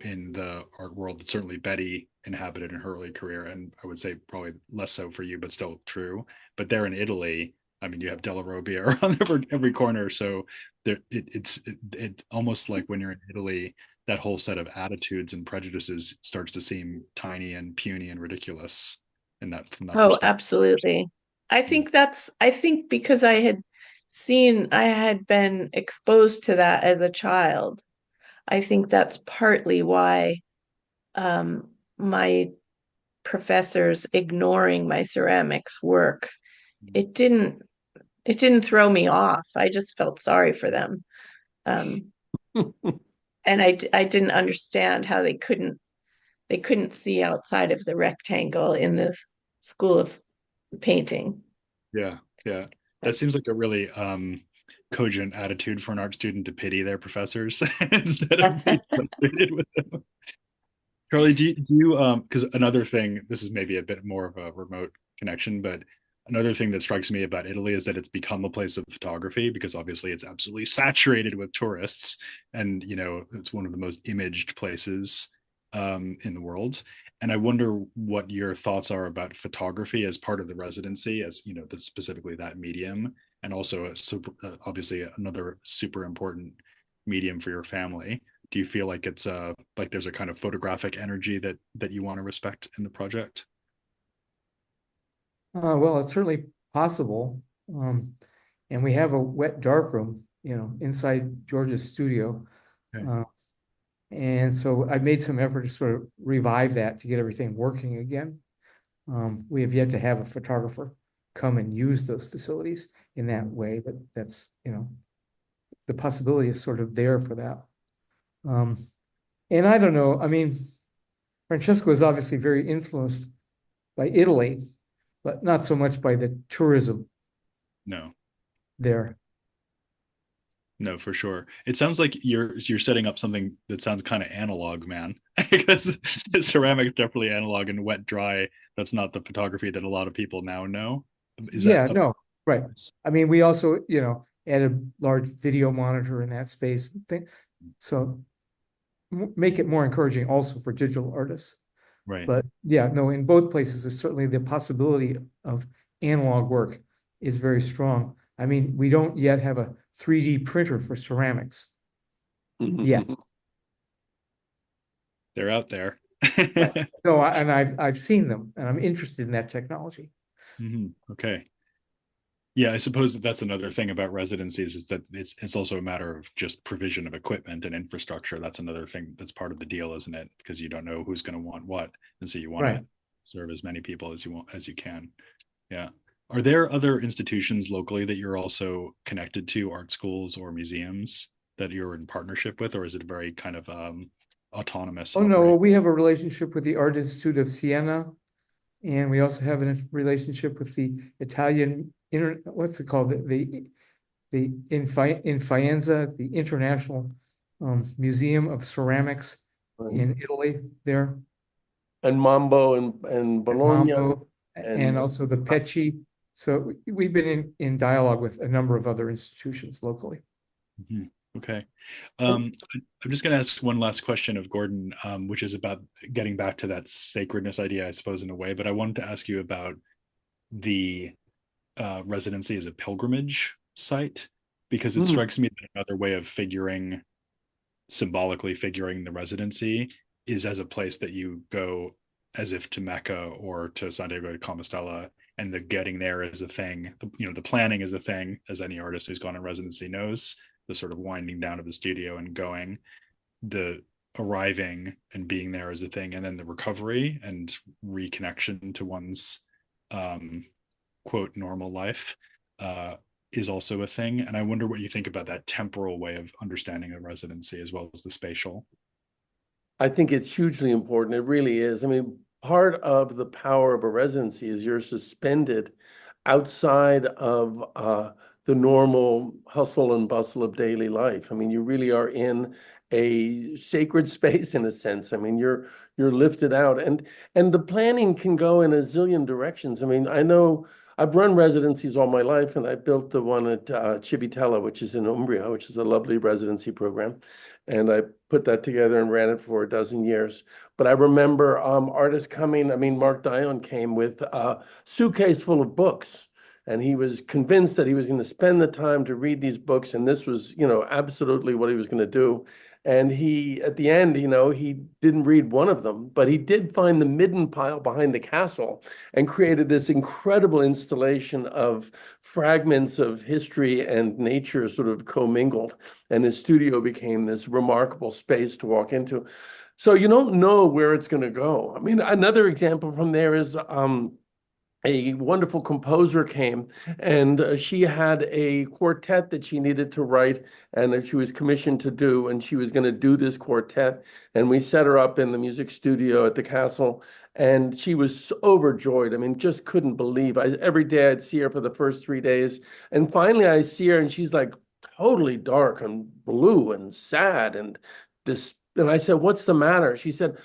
Speaker 2: in the art world that certainly Betty inhabited in her early career, and I would say probably less so for you, but still true. But there in Italy, I mean, you have Della Robbia around every corner, so it almost like when you're in Italy, that whole set of attitudes and prejudices starts to seem tiny and puny and ridiculous in that from that
Speaker 5: Oh,
Speaker 2: perspective.
Speaker 5: absolutely. I think because I had been exposed to that as a child. I think that's partly why my professors ignoring my ceramics work, it didn't it didn't throw me off. I just felt sorry for them. Um, and I didn't understand how they couldn't see outside of the rectangle in the School of Painting.
Speaker 2: Yeah, yeah. That seems like a really cogent attitude for an art student to pity their professors instead of be frustrated with them. Charlie, do you because another thing, this is maybe a bit more of a remote connection, but another thing that strikes me about Italy is that it's become a place of photography because obviously it's absolutely saturated with tourists, and it's one of the most imaged places in the world. And I wonder what your thoughts are about photography as part of the residency, as specifically that medium, and also obviously another super important medium for your family. Do you feel like it's like there's a kind of photographic energy that you want to respect in the project?
Speaker 3: Well, it's certainly possible. And we have a wet darkroom, inside George's studio.
Speaker 2: Okay.
Speaker 3: And so I made some effort to sort of revive that to get everything working again. We have yet to have a photographer come and use those facilities in that way, but that's, the possibility is sort of there for that. And I don't know, I mean, Francesco is obviously very influenced by Italy, but not so much by the tourism
Speaker 2: No.
Speaker 3: there.
Speaker 2: No, for sure. It sounds like you're setting up something that sounds kind of analog, man. Because ceramic is definitely analog and wet dry. That's not the photography that a lot of people now know. Is that
Speaker 3: Yeah, no, right. I mean, we also, add a large video monitor in that space. So make it more encouraging also for digital artists.
Speaker 2: right?
Speaker 3: But yeah, no, in both places, there's certainly the possibility of analog work is very strong. I mean, we don't yet have a 3D printer for ceramics yet.
Speaker 2: They're out there.
Speaker 3: No, and I've seen them, and I'm interested in that technology.
Speaker 2: Okay. Yeah, I suppose that's another thing about residencies is that it's also a matter of just provision of equipment and infrastructure. That's another thing that's part of the deal, isn't it? Because you don't know who's going to want what, and so you want
Speaker 3: Right.
Speaker 2: to serve as many people as you can. Yeah. Are there other institutions locally that you're also connected to, art schools or museums that you're in partnership with, or is it a very kind of autonomous
Speaker 3: Oh, no,
Speaker 2: operation?
Speaker 3: we have a relationship with the Art Institute of Siena, and we also have a relationship with the Italian, what's it called? In Faenza, the International Museum of Ceramics in Italy there.
Speaker 4: And Mambo and Bologna.
Speaker 3: Mambo, and also the Pecci. So we've been in dialogue with a number of other institutions locally.
Speaker 2: Okay. I'm just going to ask one last question of Gordon, which is about getting back to that sacredness idea, I suppose, in a way. But I wanted to ask you about the residency as a pilgrimage site, because it strikes me that another way of symbolically figuring the residency is as a place that you go as if to Mecca or to Santiago de Compostela, and the getting there is a thing. The planning is a thing, as any artist who's gone in residency knows. The sort of winding down of the studio and going, the arriving and being there is a thing, and then the recovery and reconnection to one's quote normal life is also a thing. And I wonder what you think about that temporal way of understanding a residency as well as the spatial.
Speaker 4: I think it's hugely important. It really is. I mean, part of the power of a residency is you're suspended outside of the normal hustle and bustle of daily life. I mean, you really are in a sacred space in a sense. I mean, you're lifted out, and the planning can go in a zillion directions. I mean, I know I've run residencies all my life, and I built the one at Civitella, which is in Umbria, which is a lovely residency program. And I put that together and ran it for a dozen years. But I remember artists coming. I mean, Mark Dion came with a suitcase full of books, and he was convinced that he was going to spend the time to read these books, and this was, absolutely what he was going to do. And he, at the end, he didn't read one of them, but he did find the midden pile behind the castle and created this incredible installation of fragments of history and nature sort of commingled. And his studio became this remarkable space to walk into. So you don't know where it's going to go. I mean, another example from there is a wonderful composer came, and she had a quartet that she needed to write and that she was commissioned to do, and she was going to do this quartet. And we set her up in the music studio at the castle, and she was overjoyed. I mean, just couldn't believe. Every day I'd see her for the first 3 days, and finally I see her, and she's like totally dark and blue and sad and this. And I said, "What's the matter?" She said,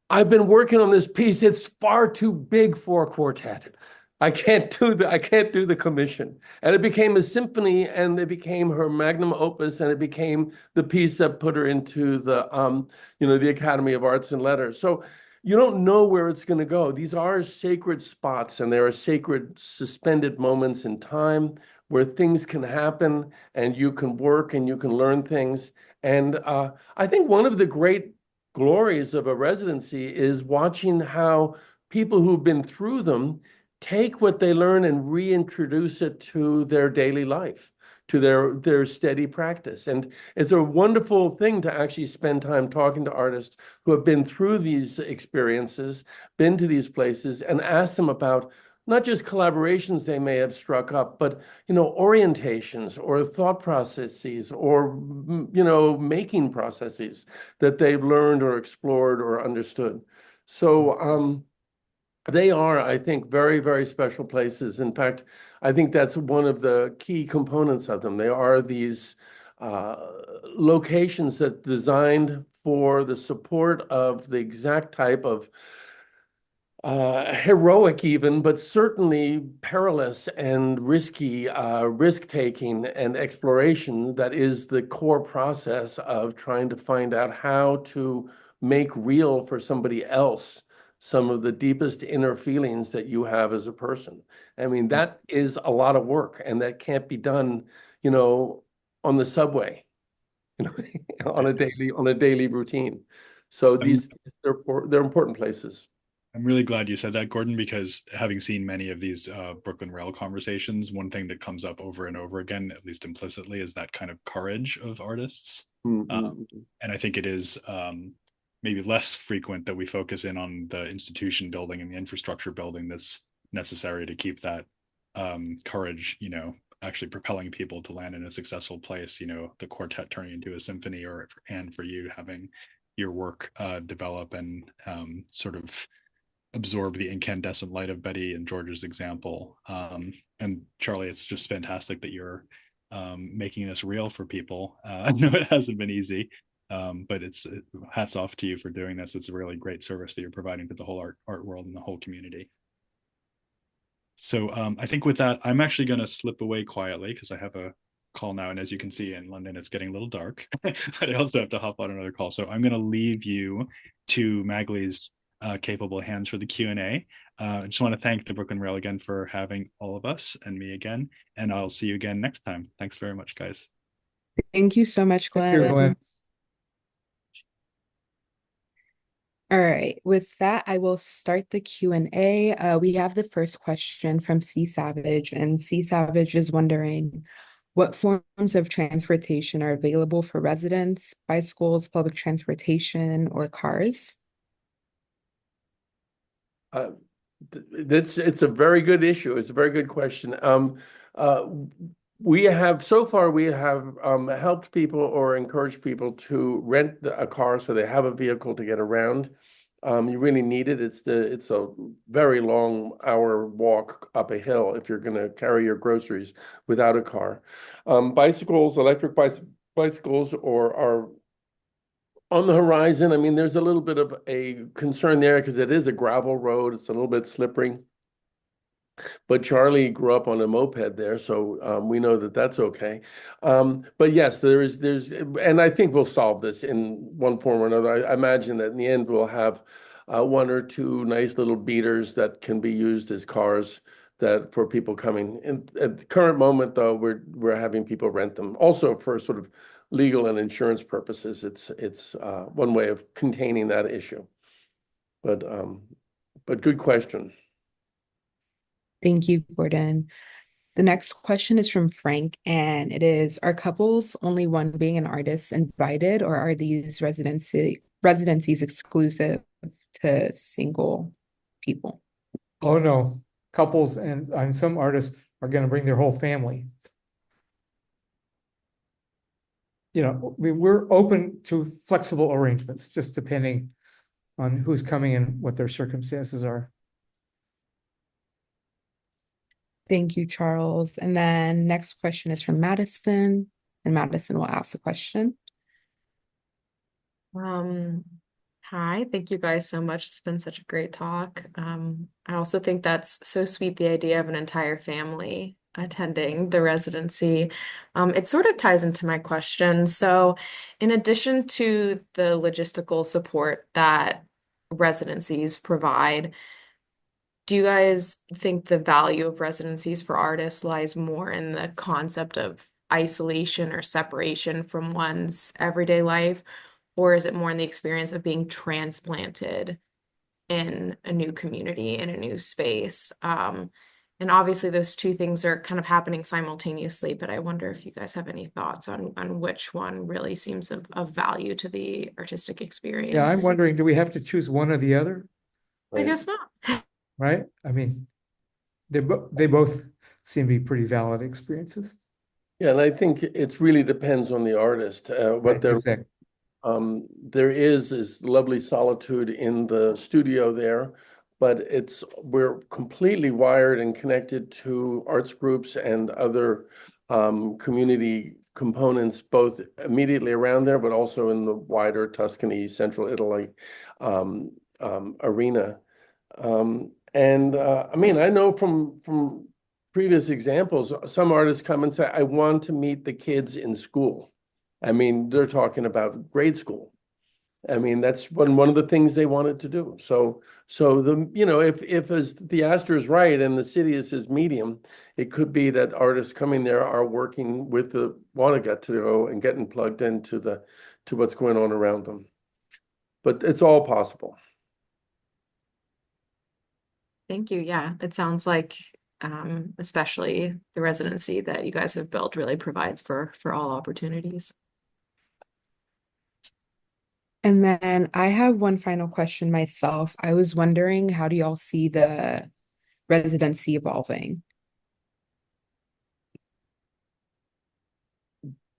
Speaker 4: "I've been working on this piece. It's far too big for a quartet. I can't do the commission." And it became a symphony, and it became her magnum opus, and it became the piece that put her into the Academy of Arts and Letters. So you don't know where it's going to go. These are sacred spots, and there are sacred suspended moments in time where things can happen, and you can work and you can learn things. And I think one of the great glories of a residency is watching how people who've been through them take what they learn and reintroduce it to their daily life, to their steady practice. And it's a wonderful thing to actually spend time talking to artists who have been through these experiences, been to these places, and ask them about not just collaborations they may have struck up, but orientations or thought processes or making processes that they've learned or explored or understood. So they are, I think, very, very special places. In fact, I think that's one of the key components of them. They are these locations that designed for the support of the exact type of heroic even, but certainly perilous and risky risk-taking and exploration that is the core process of trying to find out how to make real for somebody else some of the deepest inner feelings that you have as a person. I mean, that is a lot of work, and that can't be done, on the subway, on a daily routine. So they're important places.
Speaker 2: I'm really glad you said that, Gordon, because having seen many of these Brooklyn Rail conversations, one thing that comes up over and over again, at least implicitly, is that kind of courage of artists. And I think it is maybe less frequent that we focus in on the institution building and the infrastructure building that's necessary to keep that courage, actually propelling people to land in a successful place, the quartet turning into a symphony, and for you having your work develop and sort of absorb the incandescent light of Betty and George's example. And Charlie, it's just fantastic that you're making this real for people. I know it hasn't been easy, but hats off to you for doing this. It's a really great service that you're providing to the whole art world and the whole community. So I think with that, I'm actually going to slip away quietly because I have a call now. And as you can see in London, it's getting a little dark, but I also have to hop on another call. So I'm going to leave you to Magley's capable hands for the Q&A. I just want to thank the Brooklyn Rail again for having all of us and me again, and I'll see you again next time. Thanks very much, guys.
Speaker 1: Thank you so much, Glenn.
Speaker 3: Thank you, Glenn.
Speaker 1: All right, with that, I will start the Q&A. We have the first question from C. Savage, and C. Savage is wondering, what forms of transportation are available for residents, bicycles, public transportation, or cars?
Speaker 4: It's a very good issue. It's a very good question. We have helped people or encouraged people to rent a car so they have a vehicle to get around. You really need it. It's a very long hour walk up a hill if you're going to carry your groceries without a car. Bicycles, electric bicycles, are on the horizon. I mean, there's a little bit of a concern there because it is a gravel road. It's a little bit slippery. But Charlie grew up on a moped there, so we know that that's okay. But yes, and I think we'll solve this in one form or another. I imagine that in the end we'll have one or two nice little beaters that can be used as cars for people coming. And at the current moment, though, we're having people rent them. Also for sort of legal and insurance purposes, it's one way of containing that issue. But good question.
Speaker 1: Thank you, Gordon. The next question is from Frank, and it is, are couples, only one being an artist, invited, or are these residencies exclusive to single people?
Speaker 3: Oh, no. Couples and some artists are going to bring their whole family. We're open to flexible arrangements, just depending on who's coming and what their circumstances are.
Speaker 1: Thank you, Charles. And then next question is from Madison, and Madison will ask the question.
Speaker 6: Hi, thank you guys so much. It's been such a great talk. I also think that's so sweet, the idea of an entire family attending the residency. It sort of ties into my question. So in addition to the logistical support that residencies provide, do you guys think the value of residencies for artists lies more in the concept of isolation or separation from one's everyday life? Or is it more in the experience of being transplanted in a new community, in a new space? And obviously those two things are kind of happening simultaneously, but I wonder if you guys have any thoughts on which one really seems of value to the artistic experience.
Speaker 3: Yeah, I'm wondering, do we have to choose one or the other?
Speaker 6: I guess not.
Speaker 3: Right? I mean, they both seem to be pretty valid experiences.
Speaker 4: Yeah, and I think it really depends on the artist, what they're
Speaker 3: exactly.
Speaker 4: There is this lovely solitude in the studio there, but we're completely wired and connected to arts groups and other community components both immediately around there, but also in the wider Tuscany, central Italy arena. I mean, I know from previous examples, some artists come and say, I want to meet the kids in school. I mean, they're talking about grade school. I mean, that's one of the things they wanted to do. So the, you know, if as the Astor is right and the city is his medium, it could be that artists coming there are working with the want to get to go and getting plugged into to what's going on around them. But it's all possible.
Speaker 6: Thank you. Yeah, it sounds like especially the residency that you guys have built really provides for all opportunities.
Speaker 1: And then I have one final question myself. I was wondering, how do y'all see the residency evolving?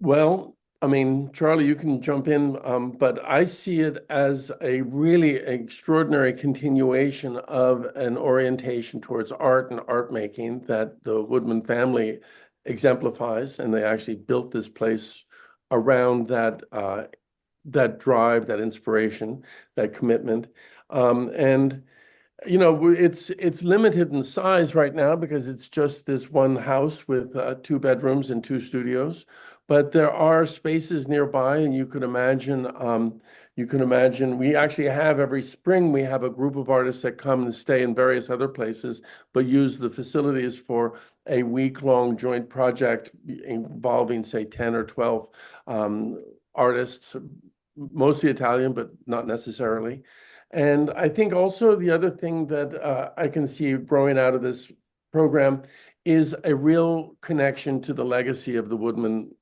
Speaker 4: Well, I mean, Charlie, you can jump in, but I see it as a really extraordinary continuation of an orientation towards art and art making that the Woodman family exemplifies, and they actually built this place around that that drive, that inspiration, that commitment, and you know, it's limited in size right now because it's just this one house with 2 bedrooms and 2 studios. But there are spaces nearby, and you can imagine. We actually have every spring we have a group of artists that come and stay in various other places, but use the facilities for a week-long joint project involving, say, 10 or 12 artists, mostly Italian, but not necessarily. And I think also the other thing that I can see growing out of this program is a real connection to the legacy of the Woodman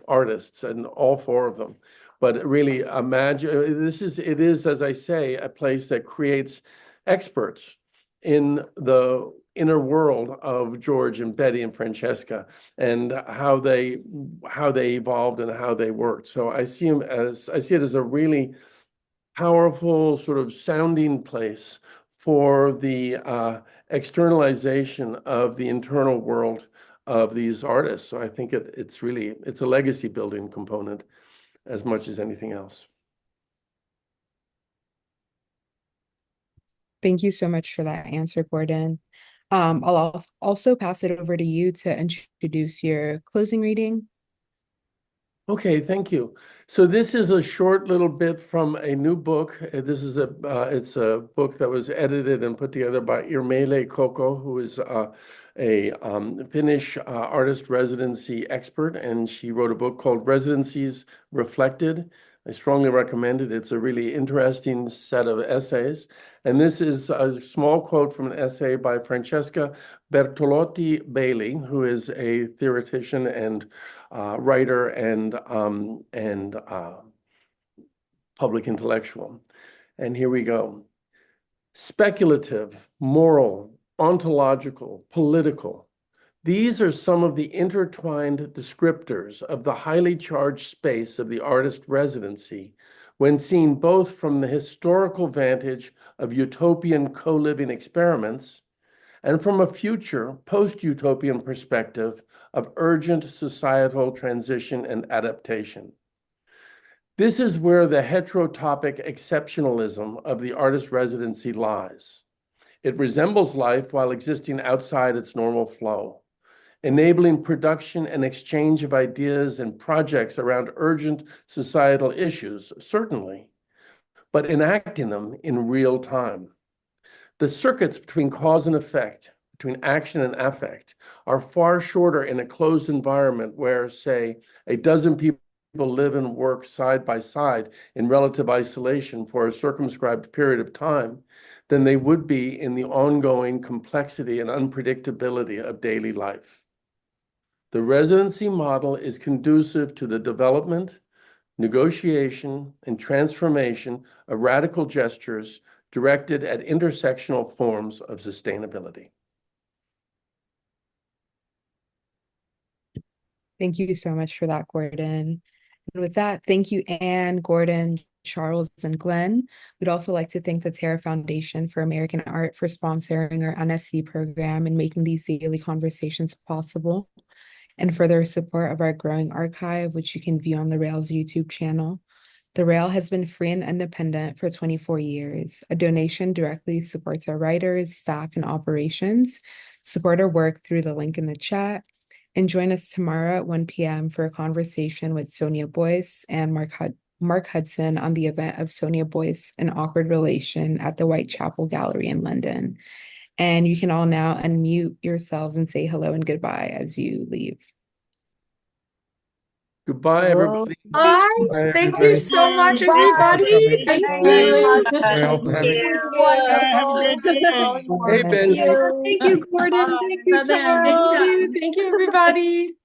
Speaker 4: artists and all 4 of them. But really imagine, it is, as I say, a place that creates experts in the inner world of George and Betty and Francesca and how they evolved and how they worked. So I see it as a really powerful sort of sounding place for the externalization of the internal world of these artists. So I think it's a legacy building component as much as anything else.
Speaker 1: Thank you so much for that answer, Gordon. I'll also pass it over to you to introduce your closing reading.
Speaker 4: Okay, thank you. So this is a short little bit from a new book. This is it's a book that was edited and put together by Irmele Koko, who is a Finnish artist residency expert, and she wrote a book called Residencies Reflected. I strongly recommend it. It's a really interesting set of essays. And this is a small quote from an essay by Francesca Bertolotti Bailey, who is a theoretician and writer and public intellectual. And here we go. Speculative, moral, ontological, political. These are some of the intertwined descriptors of the highly charged space of the artist residency when seen both from the historical vantage of utopian co-living experiments and from a future post-utopian perspective of urgent societal transition and adaptation. This is where the heterotopic exceptionalism of the artist residency lies. It resembles life while existing outside its normal flow, enabling production and exchange of ideas and projects around urgent societal issues, certainly, but enacting them in real time. The circuits between cause and effect, between action and affect, are far shorter in a closed environment where, say, a dozen people live and work side by side in relative isolation for a circumscribed period of time than they would be in the ongoing complexity and unpredictability of daily life. The residency model is conducive to the development, negotiation, and transformation of radical gestures directed at intersectional forms of sustainability.
Speaker 1: Thank you so much for that, Gordon. And with that, thank you, Anne, Gordon, Charles, and Glenn. We'd also like to thank the Terra Foundation for American Art for sponsoring our NSE program and making these daily conversations possible. and further support of our growing archive, which you can view on the Rails YouTube channel. The Rail has been free and independent for 24 years. A donation directly supports our writers, staff, and operations. Support our work through the link in the chat. And join us tomorrow at 1 p.m. for a conversation with Sonia Boyce and Mark Hudson on the event of Sonia Boyce, An Awkward Relation at the Whitechapel Gallery in London. And you can all now unmute yourselves and say hello and goodbye as you leave.
Speaker 4: Goodbye, everybody.
Speaker 6: Bye.
Speaker 3: Bye,
Speaker 6: Thank you
Speaker 3: everybody.
Speaker 6: so much,
Speaker 3: Thanks for
Speaker 6: everybody.
Speaker 3: coming.
Speaker 6: Thank
Speaker 3: Bye.
Speaker 6: you.
Speaker 3: Rael for having me.
Speaker 4: Hey, Ben.
Speaker 6: Thank you, Gordon. Thank you, Charles. Thank you, everybody.